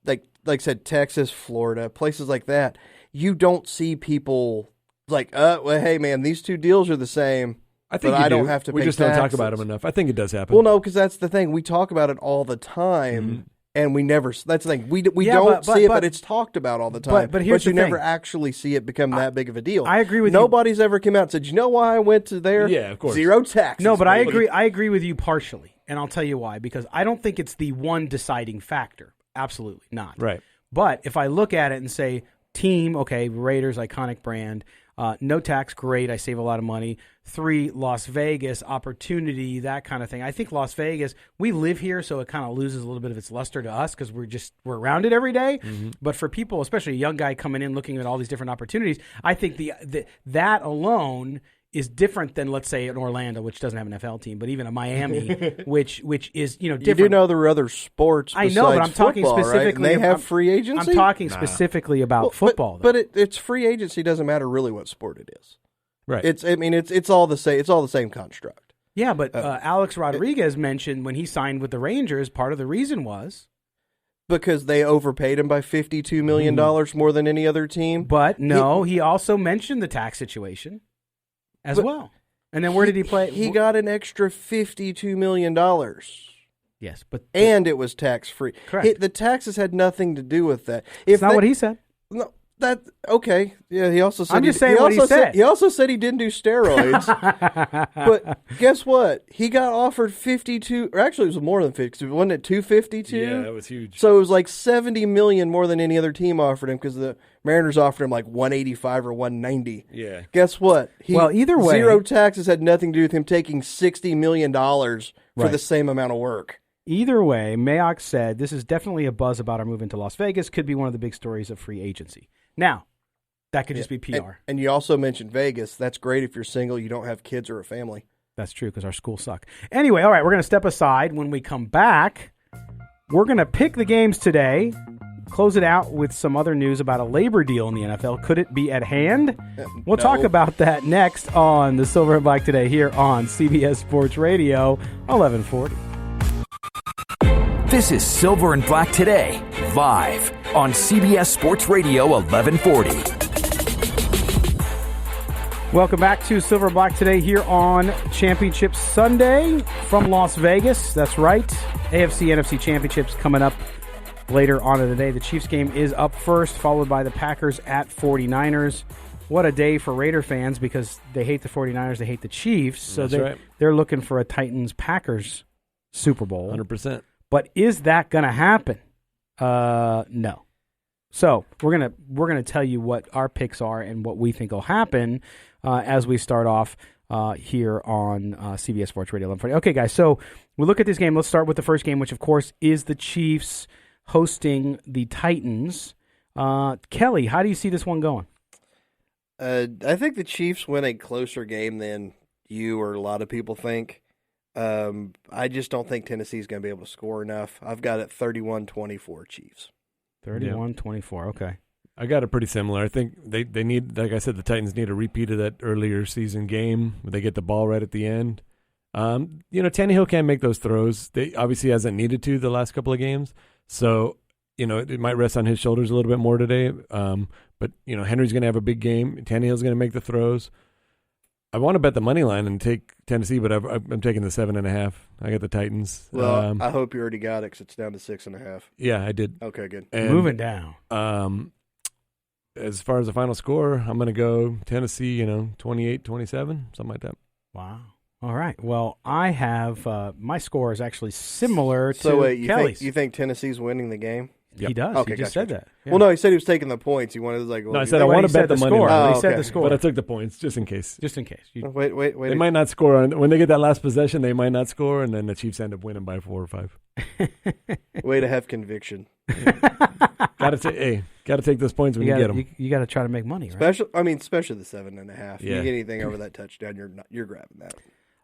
S5: like I said, Texas, Florida, places like that, you don't see people like, well, hey, man, these two deals are the same.
S4: I think
S5: but I don't have to
S4: we
S5: pay
S4: just
S5: taxes.
S4: don't talk about them enough. I think it does happen.
S5: Well, no, because that's the thing. We talk about it all the time, and we never. That's the thing. We don't see it, but it's talked about all the time.
S3: But here's
S5: you
S3: the thing.
S5: never actually see it become that big of a deal.
S3: I agree with you.
S5: Nobody's ever come out and said, "You know why I went to there?
S4: Yeah, of course.
S5: Zero taxes."
S3: No, but
S5: baby."
S3: I agree with you partially, and I'll tell you why. Because I don't think it's the one deciding factor. Absolutely not.
S4: Right.
S3: But if I look at it and say, team, okay, Raiders, iconic brand, no tax, great, I save a lot of money. 3, Las Vegas, opportunity, that kind of thing. I think Las Vegas, we live here, so it kind of loses a little bit of its luster to us because we're around it every day. But for people, especially a young guy coming in looking at all these different opportunities, I think that alone is different than, let's say, an Orlando, which doesn't have an NFL team, but even a Miami, which is different.
S5: You do know there are other sports.
S3: I know, but I'm talking
S5: football,
S3: specifically.
S5: Right? And they have free agency.
S3: I'm talking specifically about football.
S5: But it's free agency. Doesn't matter really what sport it is.
S4: Right.
S5: It's all the same. It's all the same construct.
S3: Yeah, but Alex Rodriguez mentioned when he signed with the Rangers, part of the reason was
S5: because they overpaid him by $52 million more than any other team.
S3: But he also mentioned the tax situation as well. And then where did he play?
S5: He got an extra $52 million.
S3: Yes,
S5: and it was tax free.
S3: Correct.
S5: The taxes had nothing to do with that.
S3: It's not what he said.
S5: No. That okay? Yeah, he also said.
S3: I'm just saying what he said.
S5: He also said he didn't do steroids. But guess what? He got offered 52. Or actually, it was more than 50. Wasn't it 252?
S4: Yeah, that was huge.
S5: So it was like $70 million more than any other team offered him because the Mariners offered him like 185 or 190.
S4: Yeah.
S5: Guess what?
S3: Either way,
S5: zero taxes had nothing to do with him taking $60 million for the same amount of work.
S3: Either way, Mayock said this is definitely a buzz about our move into Las Vegas. Could be one of the big stories of free agency. Now, that could just be PR.
S5: And you also mentioned Vegas. That's great if you're single, you don't have kids or a family.
S3: That's true because our schools suck. Anyway, all right, we're going to step aside. When we come back, we're going to pick the games today, close it out with some other news about a labor deal in the NFL. Could it be at hand? We'll talk about that next on the Silver and Black Today here on CBS Sports Radio 1140.
S1: This is Silver and Black Today, live on CBS Sports Radio 1140.
S3: Welcome back to Silver and Black Today here on Championship Sunday from Las Vegas. That's right. AFC, NFC Championships coming up later on in the day. The Chiefs game is up first, followed by the Packers at 49ers. What a day for Raider fans because they hate the 49ers, they hate the Chiefs. So they're looking for a Titans-Packers Super Bowl.
S4: 100%.
S3: But is that going to happen? No. So we're gonna tell you what our picks are and what we think will happen as we start off here on CBS Sports Radio 1140. Okay, guys. So we look at this game. Let's start with the first game, which of course is the Chiefs hosting the Titans. Kelly, how do you see this one going?
S5: I think the Chiefs win a closer game than you or a lot of people think. I just don't think Tennessee's going to be able to score enough. I've got it 31-24 Chiefs.
S3: 31-24, okay.
S4: I got it pretty similar. I think they need, like I said, the Titans need a repeat of that earlier season game where they get the ball right at the end. Tannehill can't make those throws. They obviously hasn't needed to the last couple of games. So, it might rest on his shoulders a little bit more today. But Henry's going to have a big game. Tannehill's going to make the throws. I want to bet the money line and take Tennessee, but I'm taking the 7.5. I got the Titans.
S5: Well, I hope you already got it because it's down to 6.5.
S4: Yeah, I did.
S5: Okay, good.
S4: And,
S3: moving down.
S4: As far as the final score, I'm going to go Tennessee, 28-27, something like that.
S3: Wow. All right. Well, I have my score is actually similar to
S5: Kelly's. You think Tennessee's winning the game?
S3: Yep. He does.
S5: Okay,
S3: he just said that. Yeah.
S5: Well, no, he said he was taking the points. He wanted
S4: I said I want to bet the money
S3: score.
S4: line.
S3: He said the score.
S4: But I took the points just in case.
S3: Just in case.
S5: Wait.
S4: They might not score. When they get that last possession, they might not score, and then the Chiefs end up winning by 4 or 5.
S5: Way to have conviction.
S4: Got to take those points when you get them.
S3: You got to try to make money, right?
S5: Especially the 7.5.
S4: Yeah.
S5: If you get anything over that touchdown, you're grabbing that.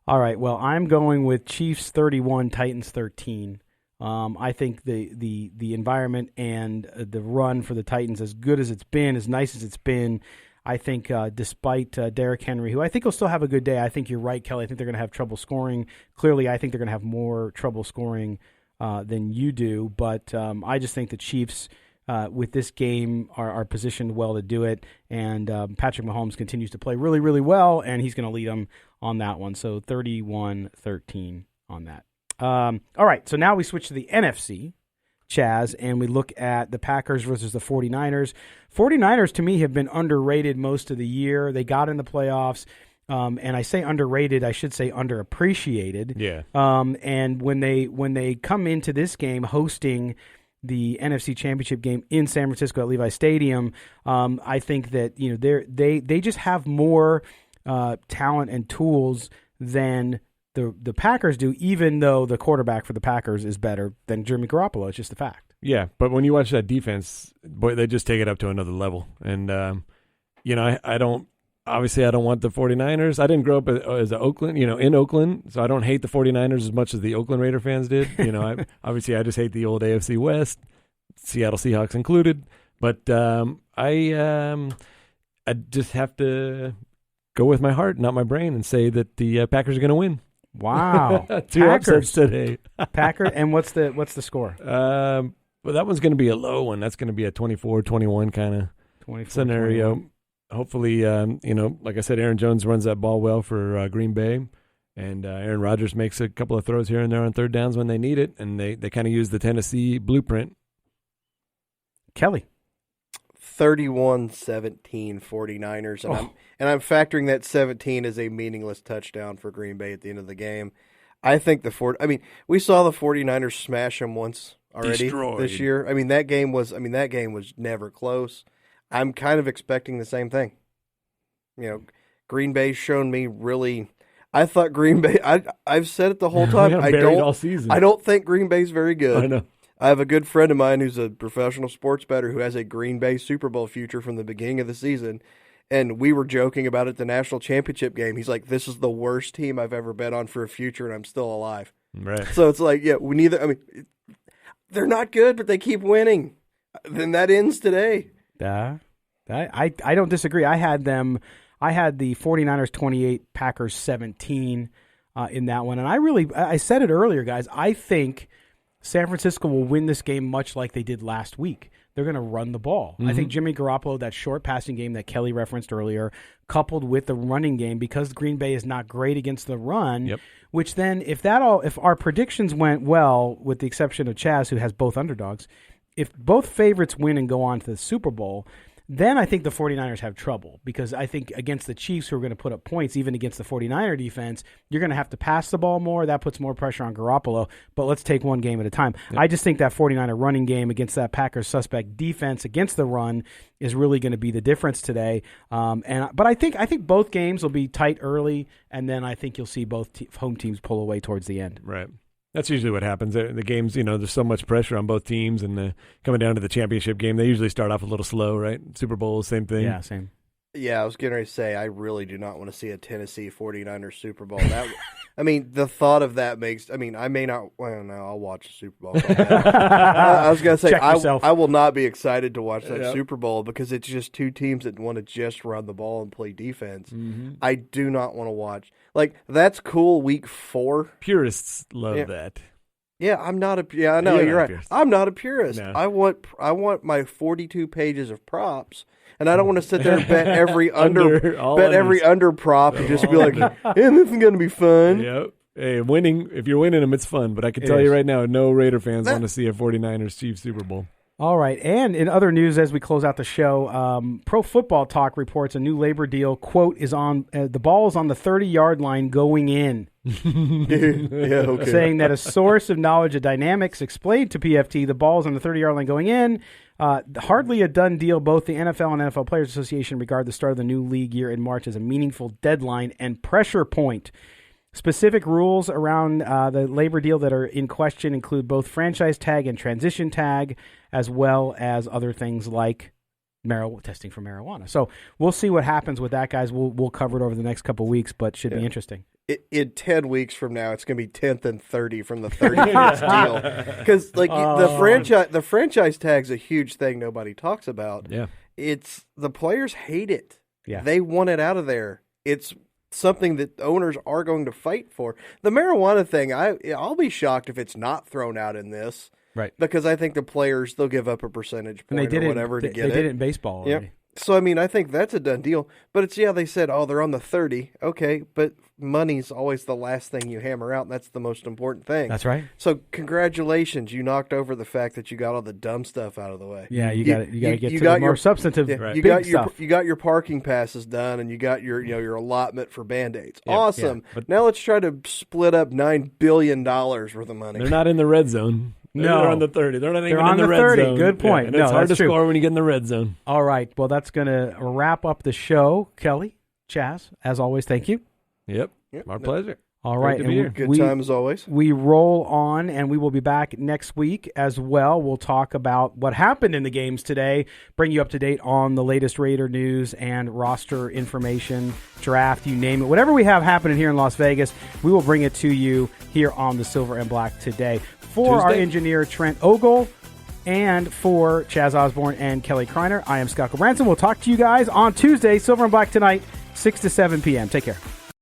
S3: All right. Well, I'm going with Chiefs 31, Titans 13. I think the environment and the run for the Titans, as good as it's been, as nice as it's been, I think despite Derrick Henry, who I think will still have a good day, I think you're right, Kelly. I think they're going to have trouble scoring. Clearly, I think they're going to have more trouble scoring than you do. But I just think the Chiefs with this game are positioned well to do it. And Patrick Mahomes continues to play really, really well, and he's going to lead them on that one. So 31-13 on that. All right, so now we switch to the NFC, Chaz, and we look at the Packers versus the 49ers. 49ers, to me, have been underrated most of the year. They got in the playoffs. And I say underrated, I should say underappreciated.
S4: Yeah.
S3: And when they come into this game hosting the NFC Championship game in San Francisco at Levi Stadium, I think that they just have more talent and tools than the Packers do, even though the quarterback for the Packers is better than Jimmy Garoppolo. It's just a fact.
S4: Yeah, but when you watch that defense, boy, they just take it up to another level. And, I don't want the 49ers. I didn't grow up as in Oakland, so I don't hate the 49ers as much as the Oakland Raider fans did. I just hate the old AFC West, Seattle Seahawks included. But I just have to go with my heart, not my brain, and say that the Packers are going to win.
S3: Wow.
S4: Two upsets today.
S3: Packers, and what's the score?
S4: Well, that one's going to be a low one. That's going to be a 24-21 kind of scenario.
S3: 24-21.
S4: Hopefully, like I said, Aaron Jones runs that ball well for Green Bay, and Aaron Rodgers makes a couple of throws here and there on third downs when they need it, and they kind of use the Tennessee blueprint.
S3: Kelly.
S5: 31-17 49ers, and I'm factoring that 17 as a meaningless touchdown for Green Bay at the end of the game. I think we saw the 49ers smash them once already this year. That game was never close. I'm kind of expecting the same thing. Green Bay's shown me really. I thought Green Bay. I've said it the whole time.
S4: All season.
S5: I don't think Green Bay's very good.
S4: I know.
S5: I have a good friend of mine who's a professional sports bettor who has a Green Bay Super Bowl future from the beginning of the season, and we were joking about it at the national championship game. He's like, "This is the worst team I've ever bet on for a future, and I'm still alive."
S4: Right.
S5: So it's like, we neither. They're not good, but they keep winning. Then that ends today.
S3: I don't disagree. I had the 49ers 28, Packers 17 in that one. And I said it earlier, guys. I think San Francisco will win this game much like they did last week. They're going to run the ball. Mm-hmm. I think Jimmy Garoppolo, that short passing game that Kelly referenced earlier, coupled with the running game, because Green Bay is not great against the run, which then if our predictions went well, with the exception of Chaz, who has both underdogs, if both favorites win and go on to the Super Bowl, then I think the 49ers have trouble, because I think against the Chiefs, who are going to put up points, even against the 49er defense, you're going to have to pass the ball more. That puts more pressure on Garoppolo, but let's take one game at a time. Yep. I just think that 49er running game against that Packers suspect defense against the run is really going to be the difference today. But I think both games will be tight early, and then I think you'll see both home teams pull away towards the end.
S4: Right. That's usually what happens. The games, there's so much pressure on both teams, and coming down to the championship game, they usually start off a little slow, right? Super Bowl, same thing.
S3: Yeah, same.
S5: Yeah, I was getting ready to say, I really do not want to see a Tennessee 49ers Super Bowl. The thought of that makes, I may not, well, no, I'll watch the Super Bowl. I was going to say, I will not be excited to watch that Super Bowl, because it's just two teams that want to just run the ball and play defense. Mm-hmm. I do not want to watch. That's cool week 4.
S4: Purists love that.
S5: Yeah, I know, you're right.
S4: Purist.
S5: I'm not a purist.
S4: No.
S5: I want my 42 pages of props, and I don't want to sit there and bet every under prop and just be like, this is going to be fun.
S4: Yep. Hey, if you're winning them, it's fun. But I can tell you right now, no Raider fans want to see a 49ers Chiefs Super Bowl.
S3: All right, and in other news, as we close out the show, Pro Football Talk reports a new labor deal. Quote is on the ball is on the 30-yard line going in. Saying that a source of knowledge of dynamics explained to PFT the ball's on the 30-yard line going in. Hardly a done deal. Both the NFL and NFL Players Association regard the start of the new league year in March as a meaningful deadline and pressure point. Specific rules around the labor deal that are in question include both franchise tag and transition tag, as well as other things like testing for marijuana. So we'll see what happens with that, guys. We'll cover it over the next couple of weeks, but should be interesting.
S5: In 10 weeks from now, it's going to be 10th and 30 from the 30-minute deal. Because the franchise tag's a huge thing nobody talks about.
S4: Yeah,
S5: it's the players hate it.
S3: Yeah,
S5: they want it out of there. It's something that owners are going to fight for. The marijuana thing, I'll be shocked if it's not thrown out in this.
S3: Right.
S5: Because I think the players, they'll give up a percentage point or whatever to get it.
S3: They did it in baseball already.
S5: Yep. So, I mean, I think that's a done deal. But it's, they said, they're on the 30. Okay, but money's always the last thing you hammer out, and that's the most important thing.
S3: That's right.
S5: So, congratulations. You knocked over the fact that you got all the dumb stuff out of the way.
S3: Yeah, you got to get to the more substantive big stuff.
S5: You got your parking passes done, and you got your allotment for Band-Aids.
S4: Yep.
S5: Awesome.
S4: Yeah, but
S5: now let's try to split up $9 billion worth of money.
S4: they're not in the red zone.
S3: No.
S4: They're on the 30. They're not even
S3: on
S4: in the red
S3: 30.
S4: zone.
S3: Good point.
S4: And it's hard to
S3: true.
S4: score when you get in the red zone.
S3: All right. Well, that's going to wrap up the show. Kelly, Chaz, as always, thank you.
S4: Yep. Our pleasure.
S3: All right.
S4: Great to be here.
S5: Good time as always.
S3: We roll on, and we will be back next week as well. We'll talk about what happened in the games today, bring you up to date on the latest Raider news and roster information, draft, you name it. Whatever we have happening here in Las Vegas, we will bring it to you here on the Silver and Black today. For our engineer, Trent Ogle, and for Chaz Osborne and Kelly Kreiner, I am Scott Branson. We'll talk to you guys on Tuesday, Silver and Black tonight, 6 to 7 p.m. Take care.